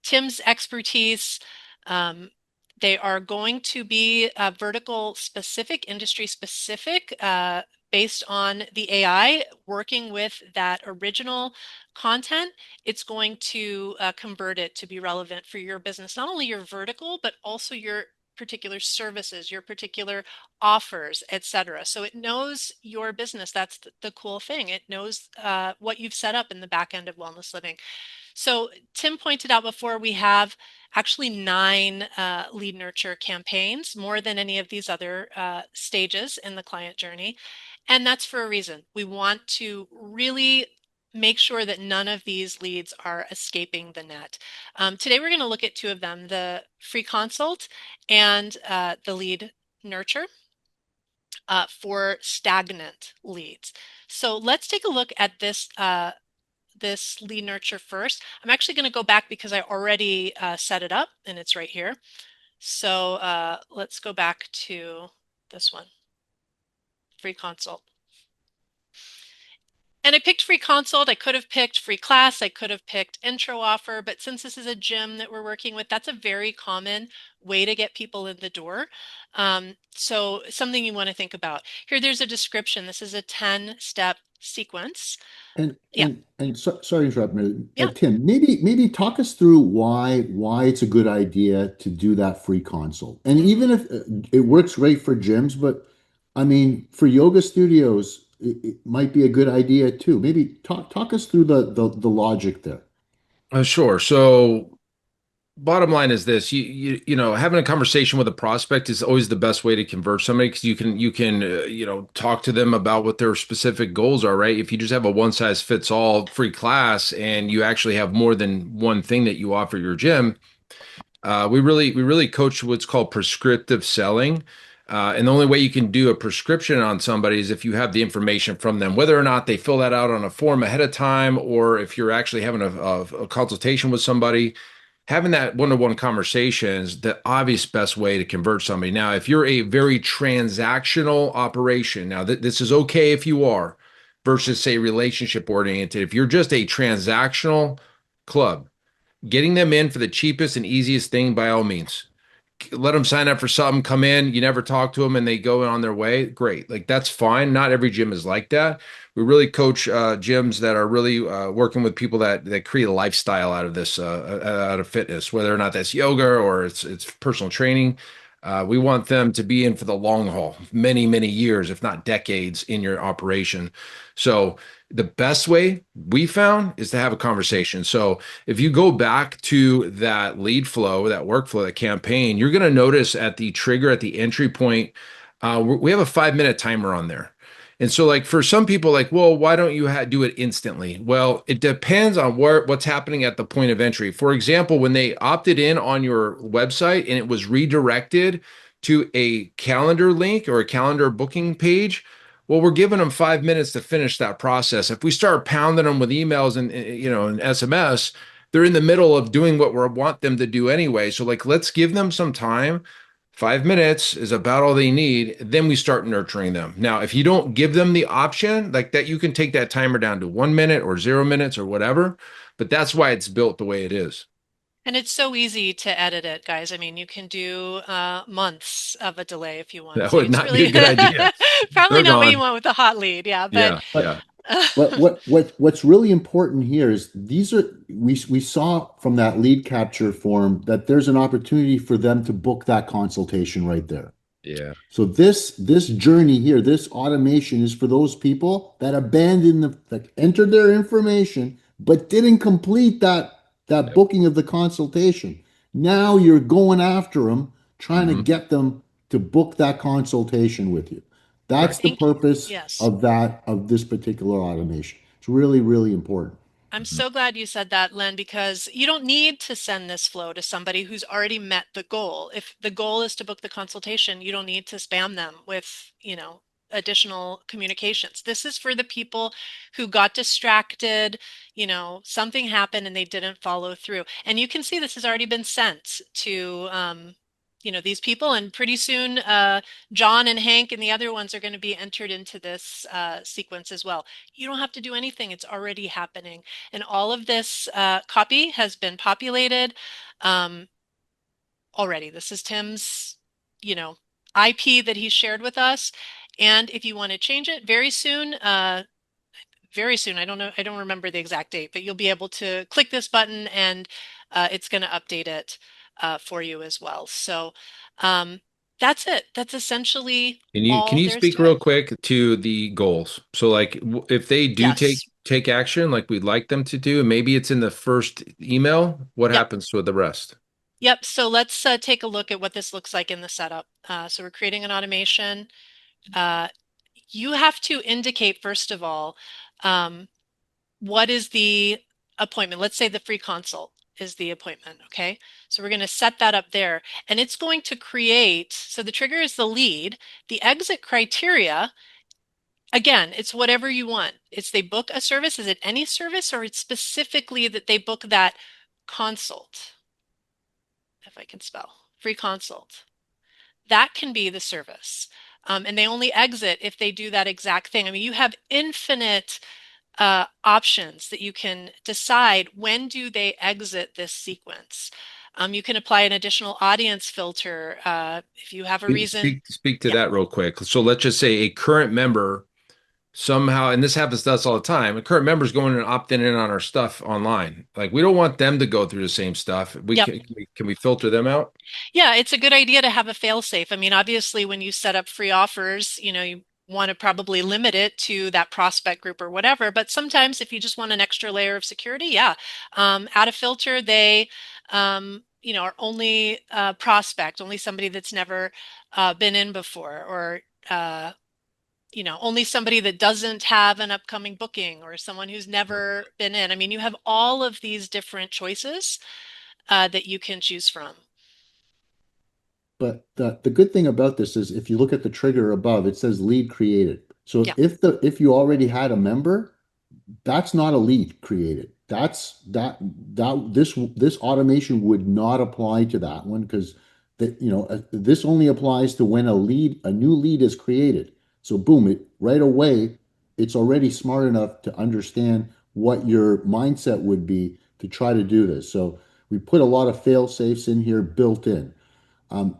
Speaker 2: Tim's expertise. They are going to be vertical specific, industry specific, based on the AI working with that original content. It's going to convert it to be relevant for your business, not only your vertical, but also your particular services, your particular offers, etc. So it knows your business. That's the cool thing. It knows what you've set up in the back end of Wellness Living. So Tim pointed out before we have actually 9 lead nurture campaigns, more than any of these other stages in the client journey. And that's for a reason. We want to really make sure that none of these leads are escaping the net. Today, we're going to look at 2 of them, the free consult and the lead nurture for stagnant leads. So let's take a look at this lead nurture first. I'm actually going to go back because I already set it up and it's right here. So let's go back to this one, free consult. And I picked free consult. I could have picked free class. I could have picked intro offer. But since this is a gym that we're working with, that's a very common way to get people in the door. So something you want to think about. Here, there's a description. This is a 10-step sequence.
Speaker 1: And
Speaker 2: Yeah,
Speaker 1: sorry to interrupt,
Speaker 2: yeah.
Speaker 1: Tim. Maybe talk us through why it's a good idea to do that free consult. And
Speaker 2: Mhm.
Speaker 1: even if it works great for gyms, but I mean for yoga studios, it might be a good idea too. Maybe talk us through the logic there.
Speaker 3: Sure. So bottom line is this, having a conversation with a prospect is always the best way to convert somebody because you can talk to them about what their specific goals are, right? If you just have a one size fits all free class and you actually have more than one thing that you offer your gym, we really coach what's called prescriptive selling. And the only way you can do a prescription on somebody is if you have the information from them, whether or not they fill that out on a form ahead of time, or if you're actually having a consultation with somebody. Having that one-to-one conversation is the obvious best way to convert somebody. Now, if you're a very transactional operation, now this is okay if you are, versus say relationship oriented. If you're just a transactional club, getting them in for the cheapest and easiest thing by all means. Let them sign up for something, come in, you never talk to them and they go on their way. Great. Like that's fine. Not every gym is like that. We really coach gyms that are really working with people that create a lifestyle out of this, out of fitness, whether or not that's yoga or it's personal training. We want them to be in for the long haul, many, many years, if not decades in your operation. So the best way we found is to have a conversation. So if you go back to that lead flow, that workflow, that campaign, you're going to notice at the trigger, at the entry point, we have a 5 minute timer on there. And so, like for some people, like, well, why don't you do it instantly? Well, it depends on what's happening at the point of entry. For example, when they opted in on your website and it was redirected to a calendar link or a calendar booking page, well, we're giving them 5 minutes to finish that process. If we start pounding them with emails and SMS, they're in the middle of doing what we want them to do anyway. So like, let's give them some time. 5 minutes is about all they need. Then we start nurturing them. Now, if you don't give them the option like that, you can take that timer down to 1 minute or 0 minutes or whatever. But that's why it's built the way it is.
Speaker 2: And it's so easy to edit it, guys. I mean, you can do months of a delay if you want
Speaker 3: That
Speaker 2: to.
Speaker 3: would
Speaker 2: It's
Speaker 3: not be a
Speaker 2: really
Speaker 3: good idea.
Speaker 2: probably
Speaker 3: They're
Speaker 2: not what you
Speaker 3: gone.
Speaker 2: want with a hot lead. Yeah, but
Speaker 3: Yeah,
Speaker 1: But
Speaker 3: yeah,
Speaker 1: what's really important here is these are we saw from that lead capture form that there's an opportunity for them to book that consultation right there.
Speaker 3: yeah.
Speaker 1: So this journey here, this automation is for those people that abandoned that entered their information but didn't complete that
Speaker 3: Yep.
Speaker 1: booking of the consultation. Now you're going after them, trying to
Speaker 3: Hmm.
Speaker 1: get them to book that consultation with you. That's
Speaker 3: Right.
Speaker 1: the
Speaker 2: thank you.
Speaker 1: purpose
Speaker 2: Yes.
Speaker 1: of this particular automation. It's really, really important.
Speaker 2: I'm
Speaker 3: Mhm.
Speaker 2: so glad you said that, Len, because you don't need to send this flow to somebody who's already met the goal. If the goal is to book the consultation, you don't need to spam them with, additional communications. This is for the people who got distracted, something happened and they didn't follow through. And you can see this has already been sent to, these people. And pretty soon, John and Hank and the other ones are going to be entered into this sequence as well. You don't have to do anything. It's already happening. And all of this copy has been populated um, already. This is Tim's, you know, IP that he shared with us. And if you want to change it very soon, I don't know, I don't remember the exact date, but you'll be able to click this button and it's going to update it for you as well. So um, that's it. That's essentially
Speaker 3: Can
Speaker 2: all
Speaker 3: you
Speaker 2: there is
Speaker 3: speak
Speaker 2: to it.
Speaker 3: real quick to the goals? So like if they do take
Speaker 2: Yes.
Speaker 3: take action like we'd like them to do, and maybe it's in the first email, what
Speaker 2: Yep.
Speaker 3: happens to the rest?
Speaker 2: Yep. So let's take a look at what this looks like in the setup. So we're creating an automation. Uh, you have to indicate, first of all, um, what is the appointment? Let's say the free consult is the appointment. Okay. So we're going to set that up there and it's going to create. So the trigger is the lead. The exit criteria, again, it's whatever you want. It's they book a service. Is it any service or it's specifically that they book that consult, if I can spell, free consult? That can be the service. And they only exit if they do that exact thing. I mean, you have infinite options that you can decide when do they exit this sequence. You can apply an additional audience filter if you have a reason.
Speaker 3: Speak to
Speaker 2: Yeah,
Speaker 3: that real quick. So let's just say a current member somehow, and this happens to us all the time, a current member's going and opting in on our stuff online. Like we don't want them to go through the same stuff.
Speaker 2: yep.
Speaker 3: Can we filter them out?
Speaker 2: Yeah, it's a good idea to have a fail safe. I mean, obviously, when you set up free offers, you want to probably limit it to that prospect group or whatever. But sometimes, if you just want an extra layer of security, yeah, add a filter. They, are only prospect, only somebody that's never been in before, or only somebody that doesn't have an upcoming booking, or someone who's never been in. I mean, you have all of these different choices that you can choose from.
Speaker 1: But the good thing about this is if you look at the trigger above, it says lead created. So
Speaker 2: Yeah.
Speaker 1: if you already had a member, that's not a lead created. This automation would not apply to that one because this only applies to when a new lead is created. So boom, it right away, it's already smart enough to understand what your mindset would be to try to do this. So we put a lot of fail safes in here built in.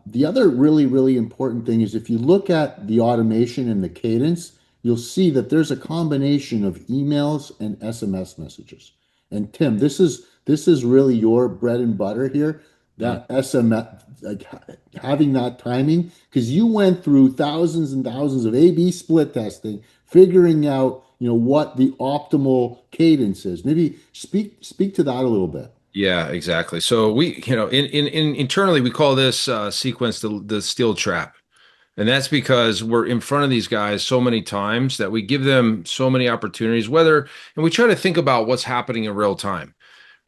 Speaker 1: The other really, really important thing is if you look at the automation and the cadence, you'll see that there's a combination of emails and SMS messages. And Tim, this is really your bread and butter here,
Speaker 3: Mm.
Speaker 1: that SMS, like having that timing, because you went through thousands and thousands of A/B split testing, figuring out, what the optimal cadence is. Maybe speak to that a little bit.
Speaker 3: Yeah, exactly. So we, in internally we call this sequence the steel trap. And that's because we're in front of these guys so many times that we give them so many opportunities, and we try to think about what's happening in real time,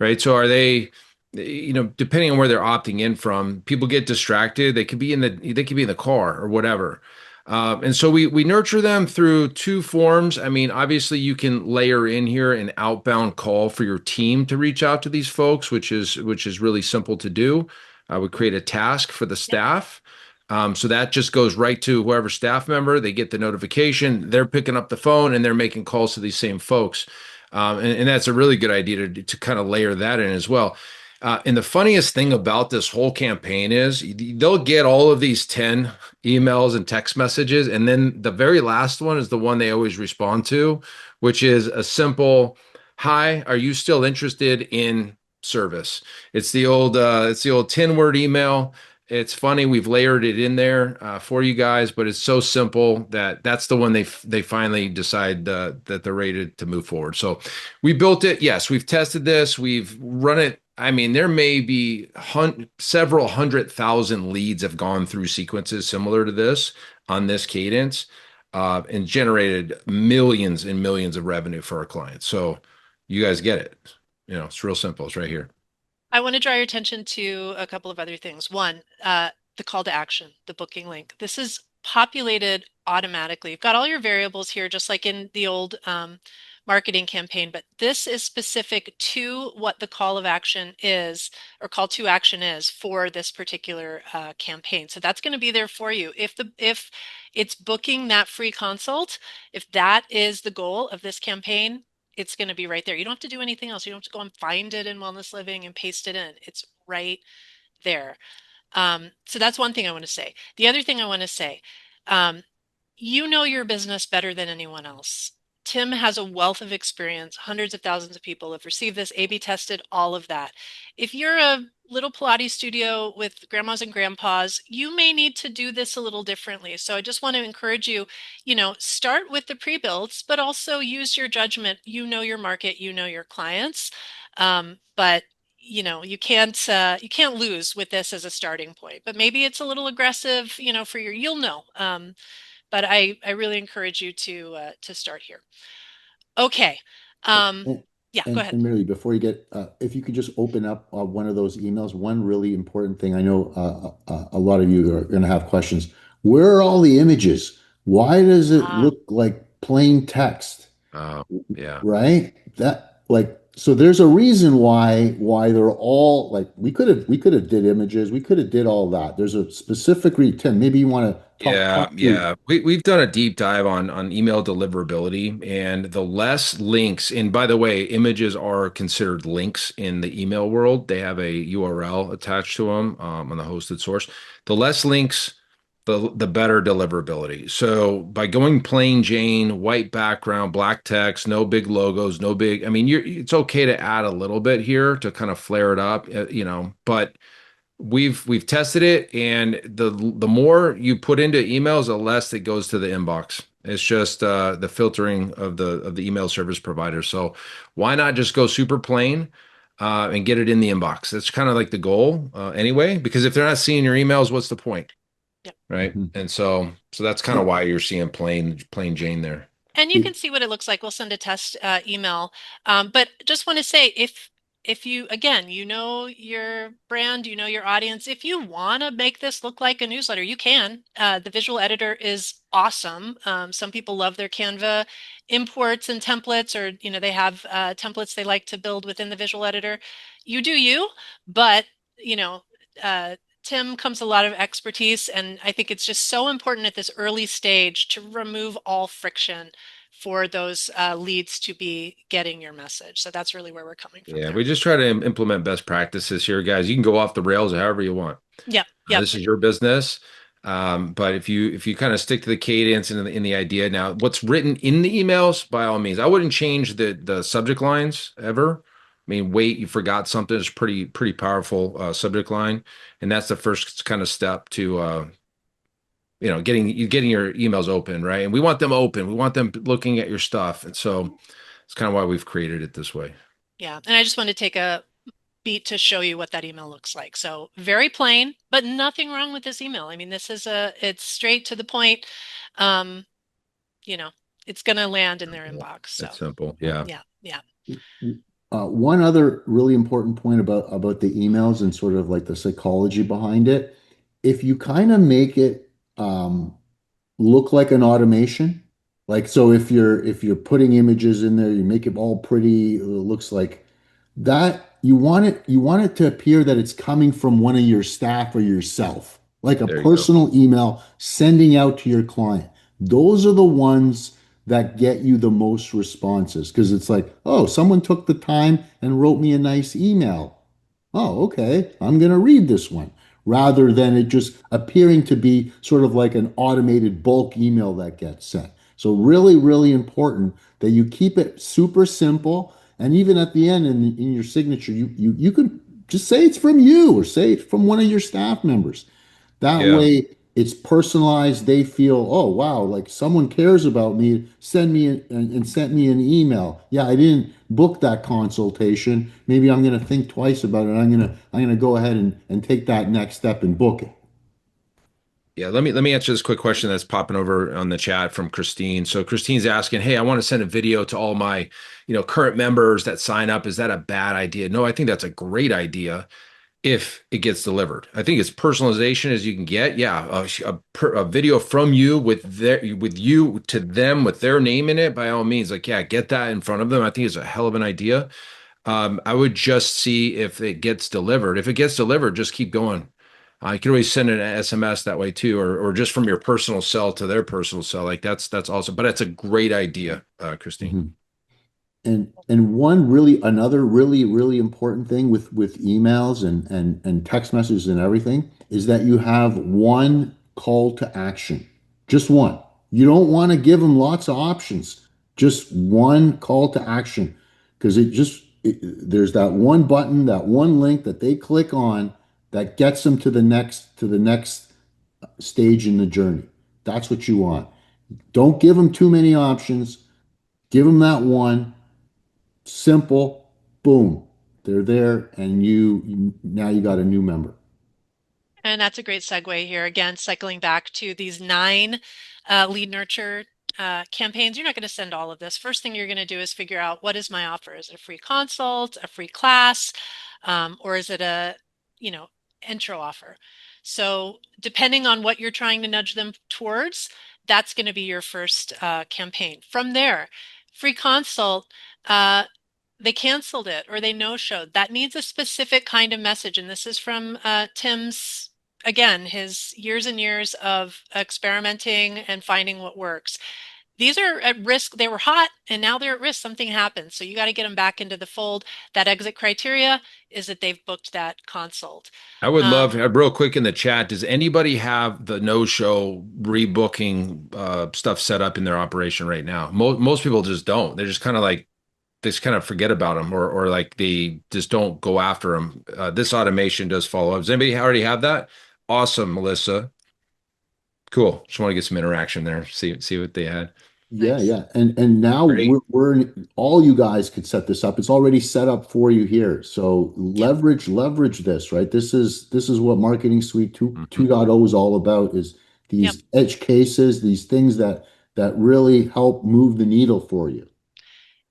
Speaker 3: right? So are they, depending on where they're opting in from, people get distracted. They could be in the car or whatever. And so we nurture them through two forms. I mean, obviously you can layer in here an outbound call for your team to reach out to these folks, which is really simple to do. I would create a task for the
Speaker 2: Yep.
Speaker 3: staff. So that just goes right to whoever staff member, they get the notification, they're picking up the phone and they're making calls to these same folks. And that's a really good idea to kind of layer that in as well. And the funniest thing about this whole campaign is they'll get all of these 10 emails and text messages. And then the very last one is the one they always respond to, which is a simple, "Hi, are you still interested in service?" It's the old 10-word email. It's funny, we've layered it in there for you guys, but it's so simple that that's the one they finally decide that they're ready to move forward. So we built it. Yes, we've tested this. We've run it. I mean, there may be several 100,000 leads have gone through sequences similar to this on this cadence, and generated millions and millions of revenue for our clients. So you guys get it. It's real simple. It's right here.
Speaker 2: I want to draw your attention to a couple of other things. One, the call to action, the booking link. This is populated automatically. You've got all your variables here, just like in the old marketing campaign, but this is specific to what the call of action is, or call to action is for this particular campaign. So that's going to be there for you. If it's booking that free consult, if that is the goal of this campaign, it's going to be right there. You don't have to do anything else. You don't have to go and find it in Wellness Living and paste it in. It's right there. So that's one thing I want to say. The other thing I want to say, um, you know your business better than anyone else. Tim has a wealth of experience. Hundreds of thousands of people have received this, A/B tested, all of that. If you're a little Pilates studio with grandmas and grandpas, you may need to do this a little differently. So I just want to encourage you, start with the pre-builds, but also use your judgment. You know your market, you know your clients. But you can't lose with this as a starting point. But maybe it's a little aggressive, for you'll know. But I really encourage you to start here. Okay. Um,
Speaker 1: And,
Speaker 2: yeah, go
Speaker 1: and
Speaker 2: ahead.
Speaker 1: Mary, before you get, if you could just open up one of those emails, one really important thing. I know a lot of you are going to have questions. Where are all the images? Why does it
Speaker 2: Ah,
Speaker 1: look like plain text?
Speaker 3: Oh, yeah.
Speaker 1: Right? That like so there's a reason why they're all like we could have did images, we could have did all that. There's a specific reason. Tim, maybe you want to
Speaker 3: Yeah,
Speaker 1: talk through.
Speaker 3: yeah. We've done a deep dive on email deliverability and the less links. And by the way, images are considered links in the email world. They have a URL attached to them on the hosted source. The less links, the better deliverability. So by going plain Jane, white background, black text, no big logos, no big. I mean, it's okay to add a little bit here to kind of flare it up, but we've tested it, and the more you put into emails, the less it goes to the inbox. It's just the filtering of the email service provider. So why not just go super plain and get it in the inbox? That's kind of like the goal anyway. Because if they're not seeing your emails, what's the point,
Speaker 2: Yep.
Speaker 3: right?
Speaker 1: Mhm.
Speaker 3: And so that's kind of why you're seeing plain Jane there.
Speaker 2: And you can see what it looks like. We'll send a test email. But just want to say, if you, again, you know your brand, you know your audience, if you want to make this look like a newsletter, you can. The visual editor is awesome. Some people love their Canva imports and templates, or they have templates they like to build within the visual editor. You do you, but you know. Uh, Tim comes a lot of expertise, and I think it's just so important at this early stage to remove all friction for those leads to be getting your message. So that's really where we're coming from
Speaker 3: Yeah,
Speaker 2: there.
Speaker 3: we just try to implement best practices here, guys. You can go off the rails however you want.
Speaker 2: Yep, yep.
Speaker 3: This is your business. But if you kind of stick to the cadence and in the idea now, what's written in the emails, by all means, I wouldn't change the subject lines ever. I mean, wait, you forgot something is pretty powerful subject line, and that's the first kind of step to getting your emails open, right? And we want them open. We want them looking at your stuff, and so it's kind of why we've created it this way.
Speaker 2: Yeah. And I just want to take a beat to show you what that email looks like. So very plain, but nothing wrong with this email. I mean, it's straight to the point. Um, you know, it's going to land in their inbox. So
Speaker 3: It's simple. Yeah.
Speaker 2: yeah, yeah.
Speaker 1: One other really important point about the emails and sort of like the psychology behind it, if you kind of make it look like an automation, like so if you're putting images in there, you make it all pretty, it looks like that you want it to appear that it's coming from one of your staff or yourself, like a
Speaker 3: There you go.
Speaker 1: personal email sending out to your client. Those are the ones that get you the most responses because it's like, oh, someone took the time and wrote me a nice email. Oh, okay, I'm going to read this one, rather than it just appearing to be sort of like an automated bulk email that gets sent. So really, really important that you keep it super simple. And even at the end in your signature, you can just say it's from you or say it's from one of your staff members. That
Speaker 3: Yeah.
Speaker 1: way it's personalized. They feel, oh, wow, like someone cares about me, and sent me an email. Yeah, I didn't book that consultation. Maybe I'm going to think twice about it. I'm going to go ahead and take that next step and book it.
Speaker 3: Yeah, let me answer this quick question that's popping over on the chat from Christine. So Christine's asking, "Hey, I want to send a video to all my, current members that sign up. Is that a bad idea?" No, I think that's a great idea if it gets delivered. I think as personalization as you can get. Yeah, a video from you with you to them with their name in it, by all means. Like, yeah, get that in front of them. I think it's a hell of an idea. I would just see if it gets delivered. If it gets delivered, just keep going. You can always send an SMS that way too, or just from your personal cell to their personal cell. Like that's awesome. But it's a great idea, Christine.
Speaker 1: Mhm. And another really important thing with emails and text messages and everything is that you have one call to action. Just one. You don't want to give them lots of options. Just one call to action because there's that one button, that one link that they click on that gets them to the next stage in the journey. That's what you want. Don't give them too many options. Give them that one simple, boom, they're there, and now you got a new member.
Speaker 2: And that's a great segue here. Again, cycling back to these 9 lead nurture campaigns. You're not going to send all of this. First thing you're going to do is figure out, what is my offer? Is it a free consult, a free class, or is it a, you know, intro offer? So depending on what you're trying to nudge them towards, that's going to be your first campaign. From there, free consult. they canceled it or they no-showed. That needs a specific kind of message. And this is from Tim's, again, his years and years of experimenting and finding what works. These are at risk. They were hot and now they're at risk. Something happens. So you got to get them back into the fold. That exit criteria is that they've booked that consult.
Speaker 3: I would love,
Speaker 2: Um,
Speaker 3: real quick in the chat, does anybody have the no-show rebooking stuff set up in their operation right now? Most people just don't. They're just kind of like, they just kind of forget about them, or like they just don't go after them. This automation does follow up. Does anybody already have that? Awesome, Melissa. Cool. Just want to get some interaction there. See what they had.
Speaker 1: Yeah,
Speaker 2: nice.
Speaker 1: yeah. And now
Speaker 3: Ready?
Speaker 1: all you guys could set this up. It's already set up for you here. So
Speaker 2: Yep.
Speaker 1: leverage this, right? This is what Marketing Suite 2
Speaker 3: Mhm.
Speaker 1: 2.0 is all about, is
Speaker 2: Yep.
Speaker 1: these edge cases, these things that really help move the needle for you.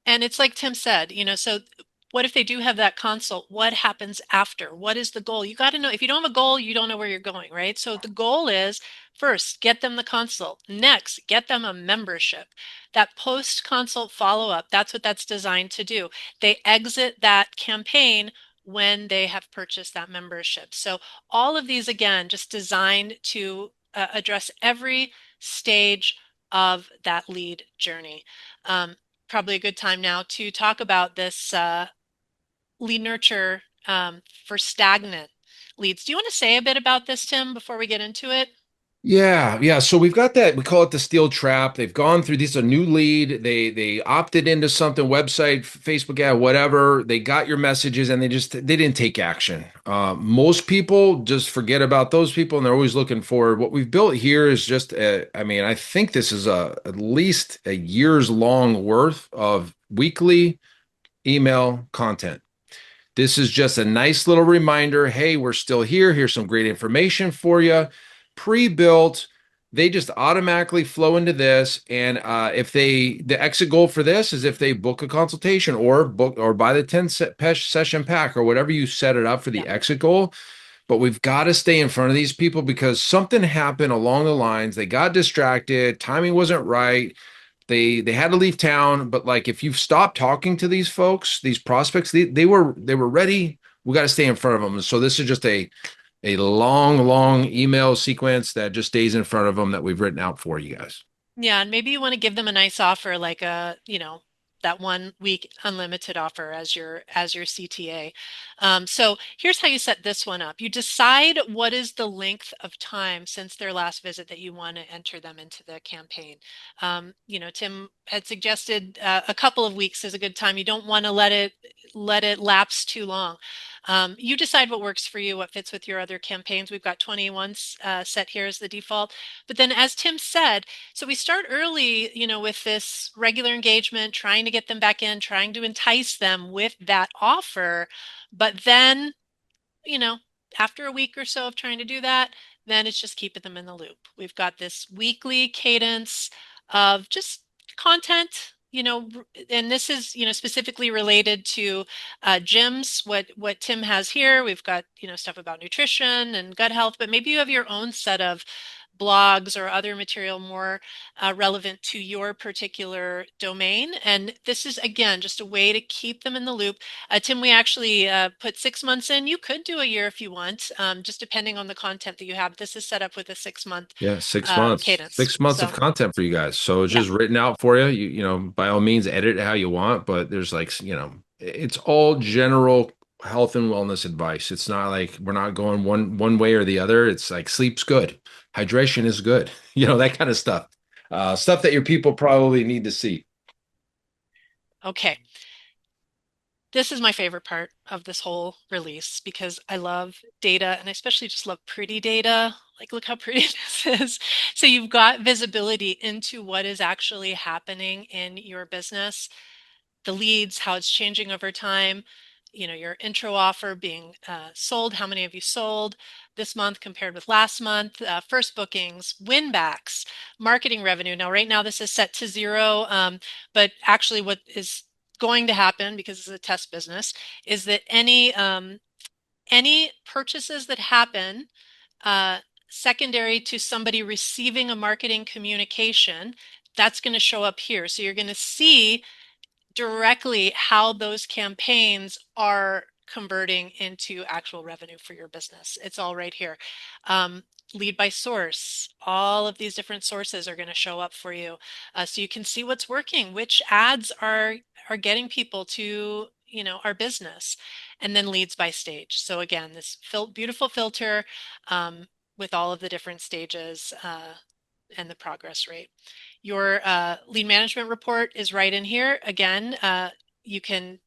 Speaker 2: And it's like Tim said, so what if they do have that consult? What happens after? What is the goal? You got to know. If you don't have a goal, you don't know where you're going, right? So the goal is first, get them the consult. Next, get them a membership. That post consult follow up, that's what that's designed to do. They exit that campaign when they have purchased that membership. So all of these, again, just designed to address every stage of that lead journey. Um, Probably a good time now to talk about this lead nurture for stagnant leads. Do you want to say a bit about this, Tim, before we get into it?
Speaker 3: Yeah. So we've got that. We call it the steel trap. They've gone through this a new lead. They opted into something, website, Facebook ad, whatever. They got your messages and they didn't take action. Most people just forget about those people and they're always looking forward. What we've built here is just I mean, I think this is at least a year's long worth of weekly email content. This is just a nice little reminder. Hey, we're still here. Here's some great information for you. Pre-built, they just automatically flow into this. And if the exit goal for this is if they book a consultation or book or buy the 10 session pack or whatever you set it up for
Speaker 2: Yeah.
Speaker 3: the exit goal. But we've got to stay in front of these people because something happened along the lines. They got distracted. Timing wasn't right. They had to leave town, but like if you've stopped talking to these folks, these prospects, they were ready. We got to stay in front of them. So this is just a long email sequence that just stays in front of them that we've written out for you guys.
Speaker 2: Yeah, and maybe you want to give them a nice offer like that 1 week unlimited offer as your CTA. So here's how you set this one up. You decide what is the length of time since their last visit that you want to enter them into the campaign. Tim had suggested a couple of weeks is a good time. You don't want to let it lapse too long. You decide what works for you, what fits with your other campaigns. We've got 21 set here as the default. But then, as Tim said, so we start early, with this regular engagement, trying to get them back in, trying to entice them with that offer. But then, you know, after a week or so of trying to do that, then it's just keeping them in the loop. We've got this weekly cadence of just content, and this is, specifically related to gyms, what Tim has here. We've got, stuff about nutrition and gut health, but maybe you have your own set of blogs or other material more relevant to your particular domain. And this is, again, just a way to keep them in the loop. Tim, we actually put 6 months in. You could do a year if you want, just depending on the content that you have. This is set up with a 6 month
Speaker 3: Yeah, 6 months,
Speaker 2: cadence.
Speaker 3: 6 months of
Speaker 2: So,
Speaker 3: content for you guys. So it's
Speaker 2: yeah.
Speaker 3: just written out for you. By all means, edit it how you want, but there's like, it's all general health and wellness advice. It's not like we're not going one way or the other. It's like sleep's good, hydration is good, that kind of stuff. Stuff that your people probably need to see.
Speaker 2: Okay. This is my favorite part of this whole release because I love data and I especially just love pretty data. Like, look how pretty this is. So you've got visibility into what is actually happening in your business, the leads, how it's changing over time, your intro offer being sold, how many of you sold this month compared with last month, first bookings, win backs, marketing revenue. Now, right now, this is set to 0, but actually what is going to happen, because it's a test business, is that any purchases that happen uh, secondary to somebody receiving a marketing communication, that's going to show up here. So you're going to see directly how those campaigns are converting into actual revenue for your business. It's all right here. Lead by source, all of these different sources are going to show up for you, so you can see what's working, which ads are getting people to our business, and then leads by stage. So again, this beautiful filter, with all of the different stages, and the progress rate. Your lead management report is right in here. Again, you can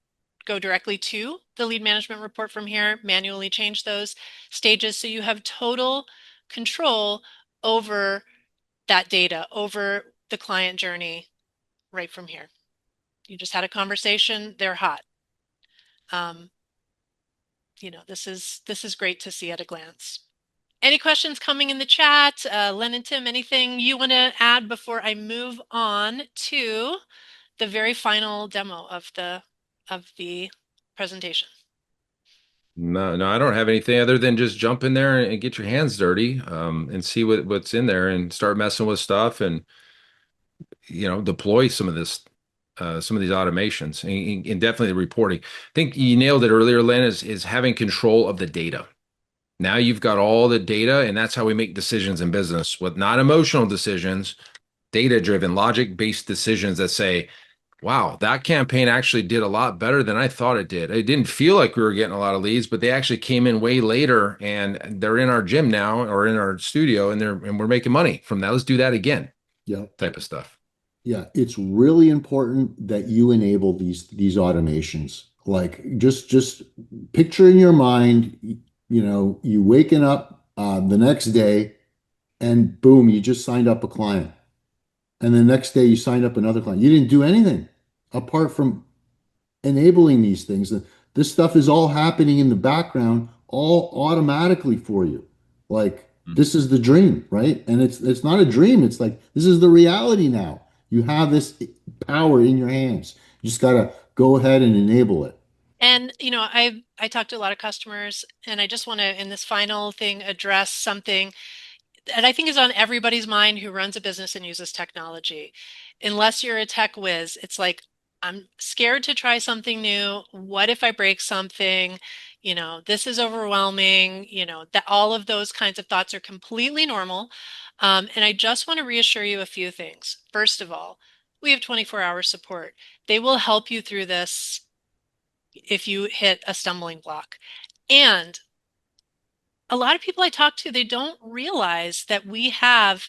Speaker 2: go directly to the lead management report from here, manually change those stages so you have total control over that data, over the client journey right from here. You just had a conversation, they're hot. This is great to see at a glance. Any questions coming in the chat? Len and Tim, anything you want to add before I move on to the very final demo of the presentation?
Speaker 3: No, no, I don't have anything other than just jump in there and get your hands dirty, and see what's in there and start messing with stuff and deploy some of these automations and definitely the reporting. I think you nailed it earlier, Len, is having control of the data. Now you've got all the data, and that's how we make decisions in business with not emotional decisions, data driven, logic based decisions that say, wow, that campaign actually did a lot better than I thought it did. It didn't feel like we were getting a lot of leads, but they actually came in way later and they're in our gym now or in our studio and we're making money from that. Let's do that again.
Speaker 1: Yeah.
Speaker 3: Type of stuff.
Speaker 1: Yeah, it's really important that you enable these automations. Like just picture in your mind, you waking up the next day and boom, you just signed up a client. And the next day you signed up another client. You didn't do anything apart from enabling these things. This stuff is all happening in the background, all automatically for you. Like this is the dream, right? And it's not a dream. It's like this is the reality now. You have this power in your hands. You just gotta go ahead and enable it.
Speaker 2: And I talked to a lot of customers, and I just want to, in this final thing, address something that I think is on everybody's mind who runs a business and uses technology. Unless you're a tech whiz, it's like, I'm scared to try something new. What if I break something? This is overwhelming. That all of those kinds of thoughts are completely normal. And I just want to reassure you a few things. First of all, we have 24-hour support. They will help you through this if you hit a stumbling block. And a lot of people I talk to, they don't realize that we have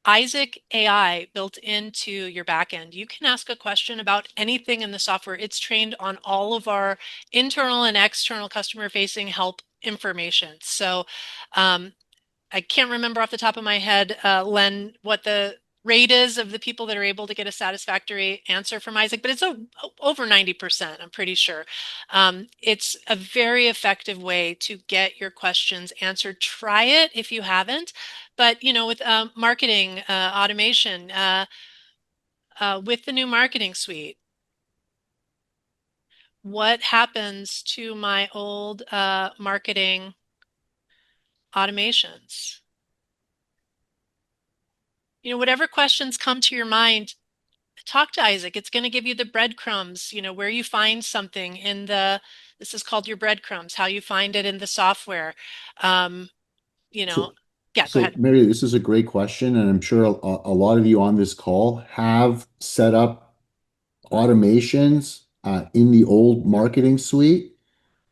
Speaker 2: Isaac AI built into your backend. You can ask a question about anything in the software. It's trained on all of our internal and external customer facing help information. So I can't remember off the top of my head, Len, what the rate is of the people that are able to get a satisfactory answer from Isaac, but it's over 90%, I'm pretty sure. It's a very effective way to get your questions answered. Try it if you haven't. But, with marketing automation, with the new marketing suite, what happens to my old marketing automations? Whatever questions come to your mind, talk to Isaac. It's going to give you the breadcrumbs, where you find something this is called your breadcrumbs, how you find it in the software. Um, you know,
Speaker 1: So,
Speaker 2: yeah, go
Speaker 1: so
Speaker 2: ahead.
Speaker 1: Mary, this is a great question, and I'm sure a lot of you on this call have set up automations in the old marketing suite.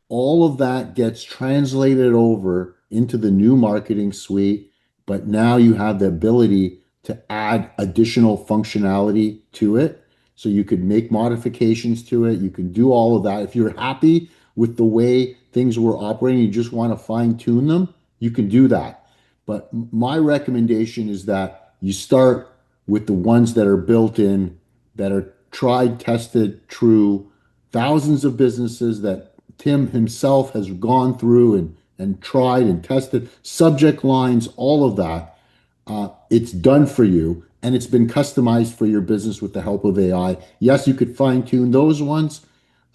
Speaker 1: All of that gets translated over into the new marketing suite, but now you have the ability to add additional functionality to it. So you could make modifications to it. You can do all of that. If you're happy with the way things were operating, you just want to fine tune them, you can do that. But my recommendation is that you start with the ones that are built in, that are tried, tested, true, thousands of businesses that Tim himself has gone through and tried and tested, subject lines, all of that. It's done for you and it's been customized for your business with the help of AI. Yes, you could fine tune those ones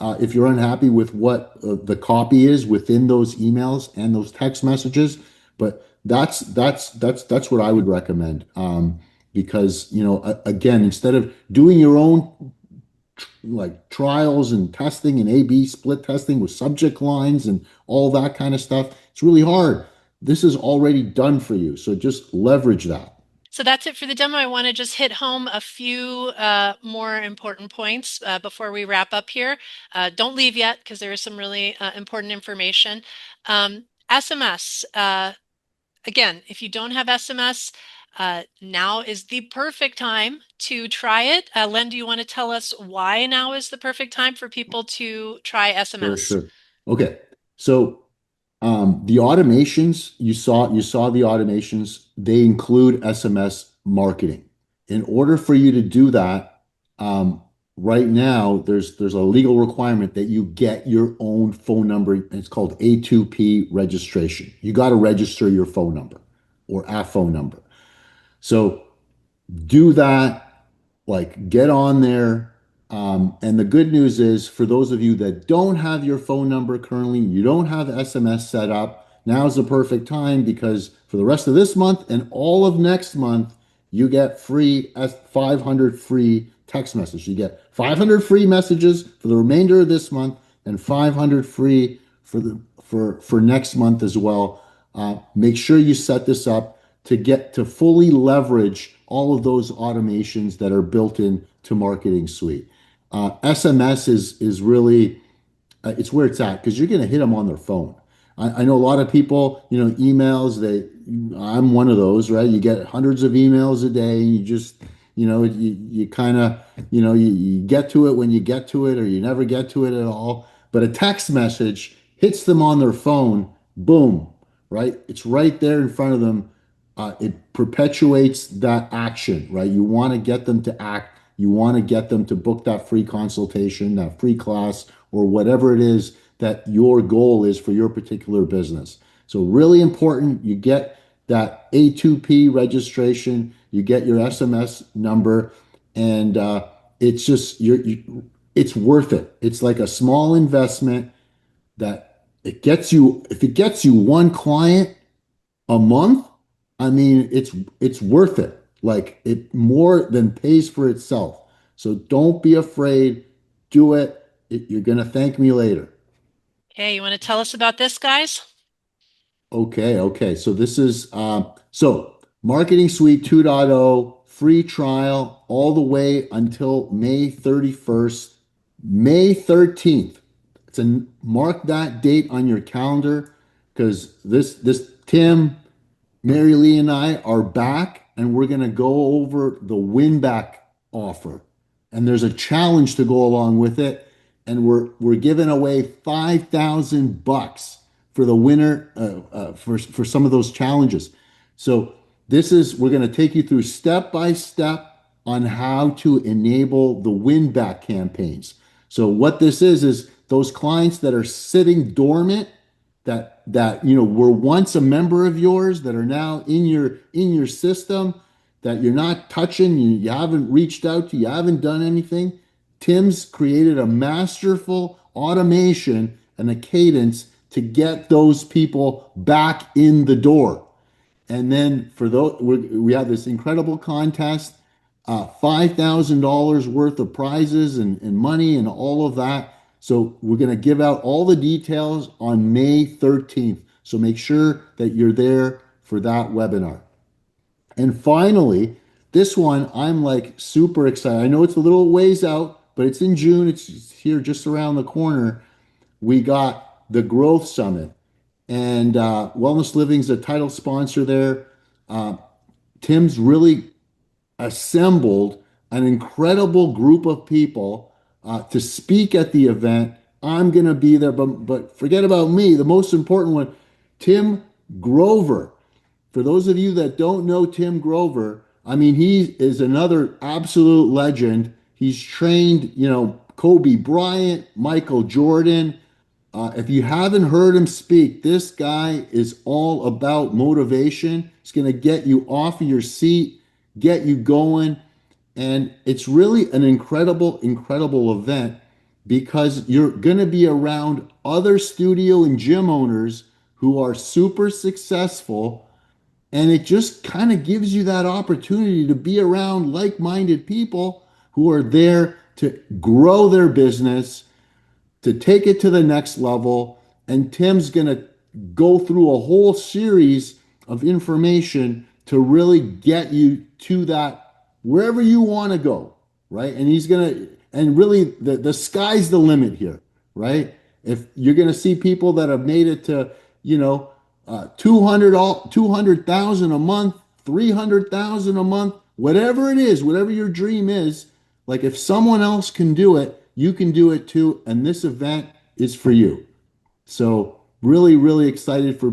Speaker 1: if you're unhappy with what the copy is within those emails and those text messages. But that's what I would recommend, because again, instead of doing your own like trials and testing and A/B split testing with subject lines and all that kind of stuff. It's really hard. This is already done for you. So just leverage that.
Speaker 2: So that's it for the demo. I want to just hit home a few more important points before we wrap up here. Don't leave yet because there is some really important information. SMS. Again, if you don't have SMS, now is the perfect time to try it. Len, do you want to tell us why now is the perfect time for people to try
Speaker 1: Sure,
Speaker 2: SMS?
Speaker 1: sure. Okay. So the automations you saw the automations, they include SMS marketing. In order for you to do that, right now there's a legal requirement that you get your own phone number. It's called A2P registration. You got to register your phone number or a phone number. So do that, like get on there. And the good news is for those of you that don't have your phone number currently, you don't have SMS set up, now's the perfect time because for the rest of this month and all of next month, you get free 500 free text messages. You get 500 free messages for the remainder of this month and 500 free for next month as well. Make sure you set this up to get to fully leverage all of those automations that are built in to Marketing Suite. SMS is really it's where it's at because you're going to hit them on their phone. I know a lot of people, emails. I'm one of those, right? You get hundreds of emails a day, and you just, you kind of, you get to it when you get to it, or you never get to it at all. But a text message hits them on their phone, boom, right? It's right there in front of them. It perpetuates that action, right? You want to get them to act. You want to get them to book that free consultation, that free class, or whatever it is that your goal is for your particular business. So really important, you get that A2P registration, you get your SMS number, and it's just it's worth it. It's like a small investment that it gets you. If it gets you one client a month, I mean, it's worth it. Like it more than pays for itself. So don't be afraid. Do it. You're gonna thank me later.
Speaker 2: Hey, you want to tell us about this, guys?
Speaker 1: Okay, okay. So this is so Marketing Suite 2.0 free trial all the way until May 31st, May 13th. It's a mark that date on your calendar because this Tim, Mary Lee and I are back and we're going to go over the win back offer. And there's a challenge to go along with it. And we're giving away $5,000 for the winner for some of those challenges. So we're going to take you through step by step on how to enable the win back campaigns. So what this is those clients that are sitting dormant that were once a member of yours that are now in your system that you're not touching, you haven't reached out to, you haven't done anything. Tim's created a masterful automation and a cadence to get those people back in the door. And then for those, we have this incredible contest, $5,000 worth of prizes and money and all of that. So we're going to give out all the details on May 13th. So make sure that you're there for that webinar. And finally, this one I'm like super excited. I know it's a little ways out, but it's in June. It's here just around the corner. We got the Growth Summit, and Wellness Living's a title sponsor there. Uh, Tim's really assembled an incredible group of people to speak at the event. I'm going to be there, but forget about me. The most important one, Tim Grover. For those of you that don't know Tim Grover, I mean, he is another absolute legend. He's trained, Kobe Bryant, Michael Jordan. If you haven't heard him speak, this guy is all about motivation. He's going to get you off of your seat, get you going. And it's really an incredible, incredible event because you're going to be around other studio and gym owners who are super successful. And it just kind of gives you that opportunity to be around like minded people who are there to grow their business, to take it to the next level. And Tim's going to go through a whole series of information to really get you to that wherever you want to go, right? And he's going to, and really the sky's the limit here, right? If you're going to see people that have made it to, you know, 200,000 a month, 300,000 a month, whatever it is, whatever your dream is, like if someone else can do it, you can do it too. And this event is for you. So really, really excited for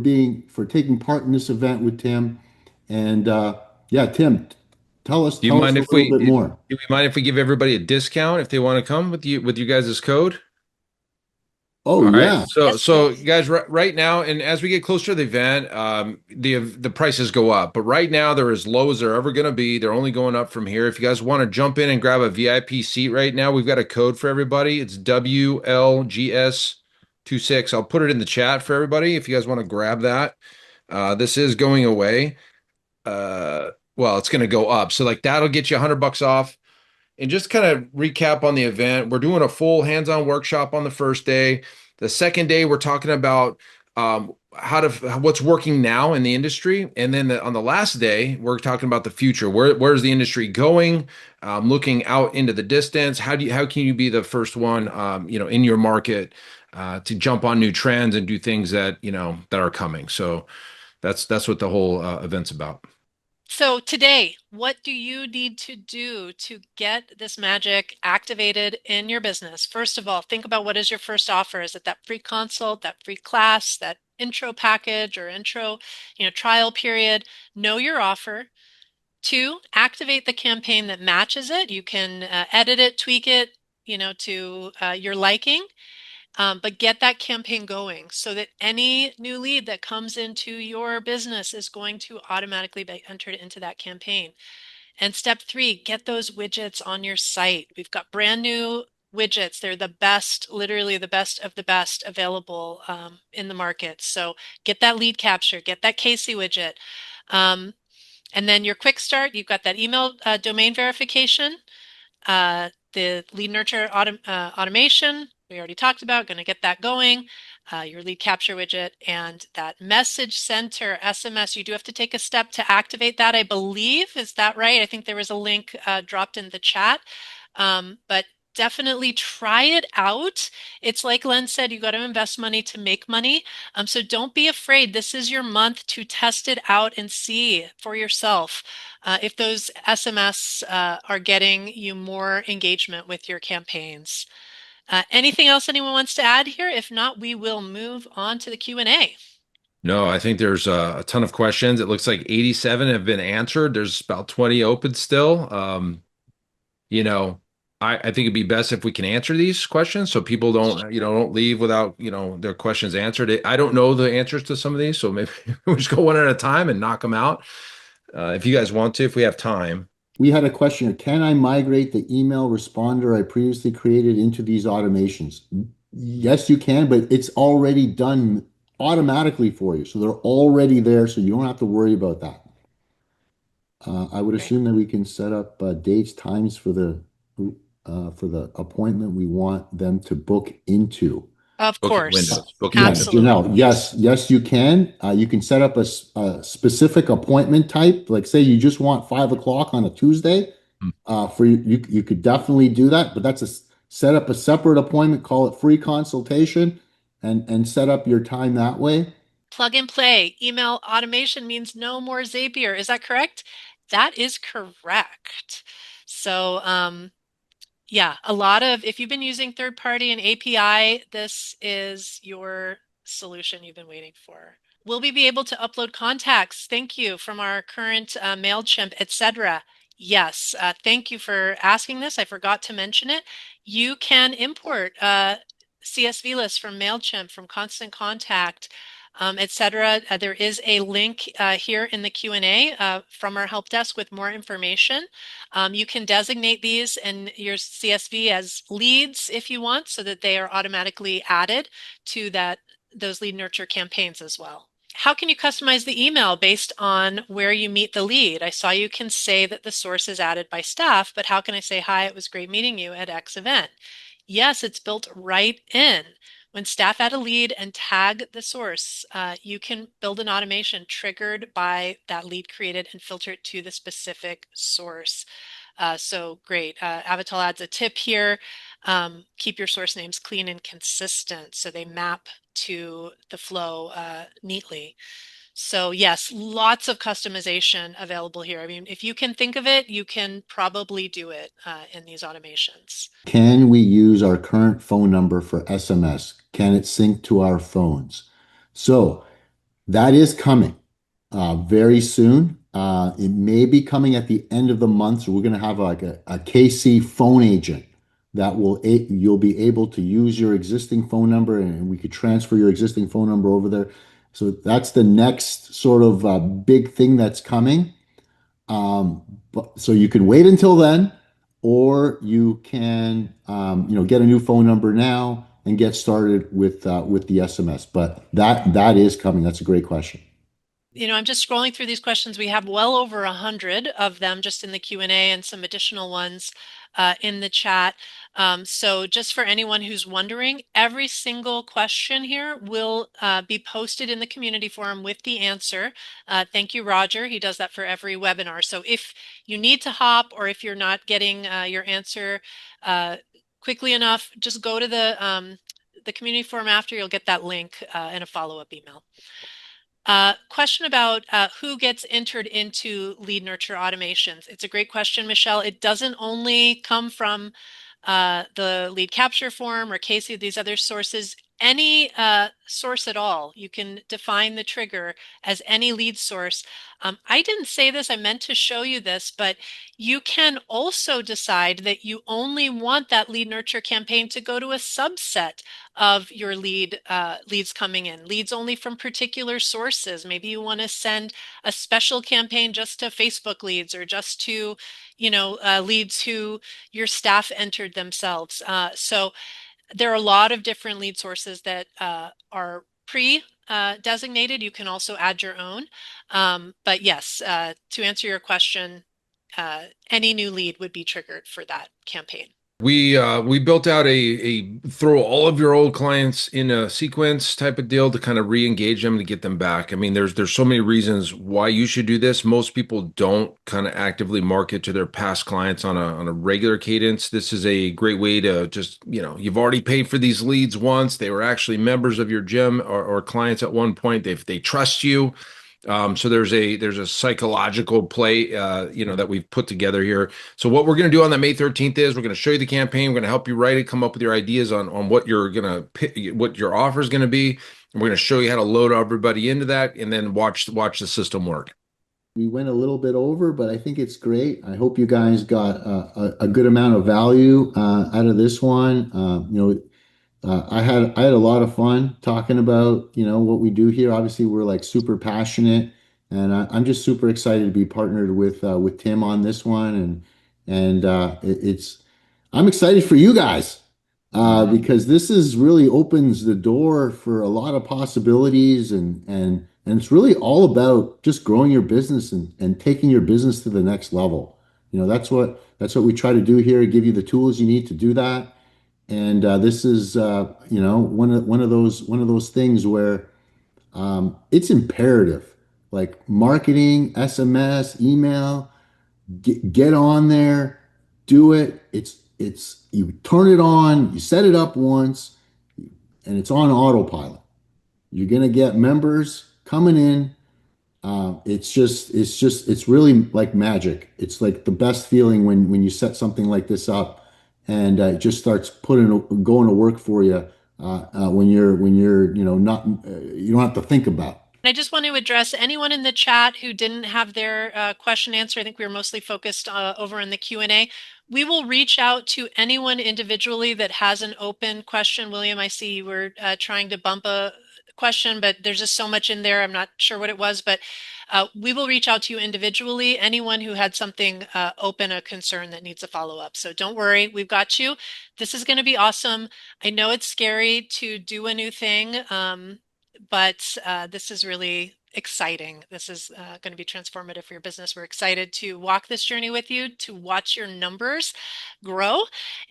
Speaker 1: taking part in this event with Tim. And yeah, Tim,
Speaker 3: Do you
Speaker 1: tell us
Speaker 3: mind
Speaker 1: a
Speaker 3: if
Speaker 1: little
Speaker 3: we
Speaker 1: bit more.
Speaker 3: do we mind if we give everybody a discount if they want to come with you guys' code?
Speaker 1: Oh
Speaker 3: All right.
Speaker 1: yeah.
Speaker 3: So
Speaker 2: Yes,
Speaker 3: so
Speaker 2: please.
Speaker 3: guys, right now, and as we get closer to the event, the prices go up. But right now they're as low as they're ever going to be. They're only going up from here. If you guys want to jump in and grab a VIP seat right now, we've got a code for everybody. It's WLGS 26. I'll put it in the chat for everybody if you guys want to grab that. This is going away. Well, it's going to go up. So like that'll get you $100 off. And just kind of recap on the event, we're doing a full hands-on workshop on the first day. The second day, we're talking about what's working now in the industry, and then on the last day, we're talking about the future. Where's the industry going? Looking out into the distance. How can you be the first one, in your market to jump on new trends and do things that that are coming. So that's what the whole event's about.
Speaker 2: So today, what do you need to do to get this magic activated in your business? First of all, think about what is your first offer? Is it that free consult, that free class, that intro package or intro, trial period? Know your offer. Two, activate the campaign that matches it. You can edit it, tweak it, to your liking. But get that campaign going so that any new lead that comes into your business is going to automatically be entered into that campaign. And step three, get those widgets on your site. We've got brand new widgets. They're the best, literally the best of the best available in the market. So get that lead capture, get that CAASI widget. Um, and then your quick start, you've got that email domain verification. The lead nurture automation, we already talked about, going to get that going. Your lead capture widget and that message center SMS, you do have to take a step to activate that, I believe. Is that right? I think there was a link dropped in the chat. But definitely try it out. It's like Len said, you got to invest money to make money. So don't be afraid. This is your month to test it out and see for yourself if those SMS are getting you more engagement with your campaigns. Anything else anyone wants to add here? If not, we will move on to the Q&A.
Speaker 3: No, I think there's a ton of questions. It looks like 87 have been answered. There's about 20 open still. You know, I think it'd be best if we can answer these questions so people don't leave without, their questions answered. I don't know the answers to some of these, so maybe we'll just go one at a time and knock them out. If you guys want to, if we have time.
Speaker 1: We had a question here. Can I migrate the email responder I previously created into these automations? Yes, you can, but it's already done automatically for you. So they're already there, so you don't have to worry about that. I would
Speaker 2: Great.
Speaker 1: assume that we can set up dates, times for the appointment we want them to book into.
Speaker 2: Of
Speaker 3: Booking
Speaker 2: course.
Speaker 3: windows, booking
Speaker 1: Yeah,
Speaker 3: windows.
Speaker 2: Absolutely.
Speaker 1: Janelle, yes, yes, you can. You can set up a specific appointment type. Like say you just want 5 o'clock on a Tuesday.
Speaker 3: Hmm.
Speaker 1: For you could definitely do that, but set up a separate appointment, call it free consultation, and set up your time that way.
Speaker 2: Plug and play. Email automation means no more Zapier. Is that correct? That is correct. So, yeah, if you've been using third party and API, this is your solution you've been waiting for. Will we be able to upload contacts? Thank you from our current MailChimp, etc. Yes, thank you for asking this. I forgot to mention it. You can import CSV lists from MailChimp, from Constant Contact, etc. There is a link here in the Q&A from our help desk with more information. You can designate these in your CSV as leads if you want, so that they are automatically added to those lead nurture campaigns as well. How can you customize the email based on where you meet the lead? I saw you can say that the source is added by staff, but how can I say, hi, it was great meeting you at X event? Yes, it's built right in. When staff add a lead and tag the source, you can build an automation triggered by that lead created and filter it to the specific source. So great. Avatal adds a tip here. Keep your source names clean and consistent so they map to the flow neatly. So yes, lots of customization available here. I mean, if you can think of it, you can probably do it in these automations.
Speaker 1: Can we use our current phone number for SMS? Can it sync to our phones? So that is coming very soon. It may be coming at the end of the month. So we're going to have like a KC phone agent that you'll be able to use your existing phone number and we could transfer your existing phone number over there. So that's the next sort of big thing that's coming. So you can wait until then, or you can, get a new phone number now and get started with the SMS. But that is coming. That's a great question.
Speaker 2: I'm just scrolling through these questions. We have well over 100 of them just in the Q&A and some additional ones in the chat. So just for anyone who's wondering, every single question here will be posted in the community forum with the answer. Thank you, Roger. He does that for every webinar. So if you need to hop or if you're not getting your answer quickly enough, just go to the community forum after. You'll get that link in a follow-up email. Question about who gets entered into lead nurture automations. It's a great question, Michelle. It doesn't only come from the lead capture form or CAASI, these other sources. Any source at all, you can define the trigger as any lead source. I didn't say this, I meant to show you this, but you can also decide that you only want that lead nurture campaign to go to a subset of your leads coming in, leads only from particular sources. Maybe you want to send a special campaign just to Facebook leads or just to, leads who your staff entered themselves. So there are a lot of different lead sources that are pre-designated. You can also add your own. But yes, to answer your question, any new lead would be triggered for that campaign.
Speaker 3: We built out a throw all of your old clients in a sequence type of deal to kind of re-engage them to get them back. I mean, there's so many reasons why you should do this. Most people don't kind of actively market to their past clients on a regular cadence. This is a great way to just, you've already paid for these leads once. They were actually members of your gym or clients at one point. They trust you. So there's a psychological play, that we've put together here. So what we're going to do on that May 13th is we're going to show you the campaign. We're going to help you write it, come up with your ideas on what you're going to pick, what your offer is going to be. And we're going to show you how to load everybody into that and then watch the system work.
Speaker 1: We went a little bit over, but I think it's great. I hope you guys got a good amount of value out of this one. I had a lot of fun talking about what we do here. Obviously, we're like super passionate, and I'm just super excited to be partnered with Tim on this one, and I'm excited for you guys because this is really opens the door for a lot of possibilities, and it's really all about just growing your business and taking your business to the next level. That's what we try to do here. Give you the tools you need to do that. And this is one of those things where it's imperative, like marketing, SMS, email, get on there, do it. It's you turn it on, you set it up once, and it's on autopilot. You're gonna get members coming in. It's really like magic. It's like the best feeling when you set something like this up and it just starts going to work for you when you're not you don't have to think about.
Speaker 2: I just want to address anyone in the chat who didn't have their question answered. I think we were mostly focused over in the Q&A. We will reach out to anyone individually that has an open question. William, I see you were trying to bump a question, but there's just so much in there. I'm not sure what it was, but we will reach out to you individually. Anyone who had something open, a concern that needs a follow-up. So don't worry, we've got you. This is going to be awesome. I know it's scary to do a new thing. but this is really exciting. This is going to be transformative for your business. We're excited to walk this journey with you, to watch your numbers grow,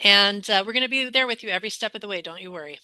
Speaker 2: and we're going to be there with you every step of the way. Don't you worry.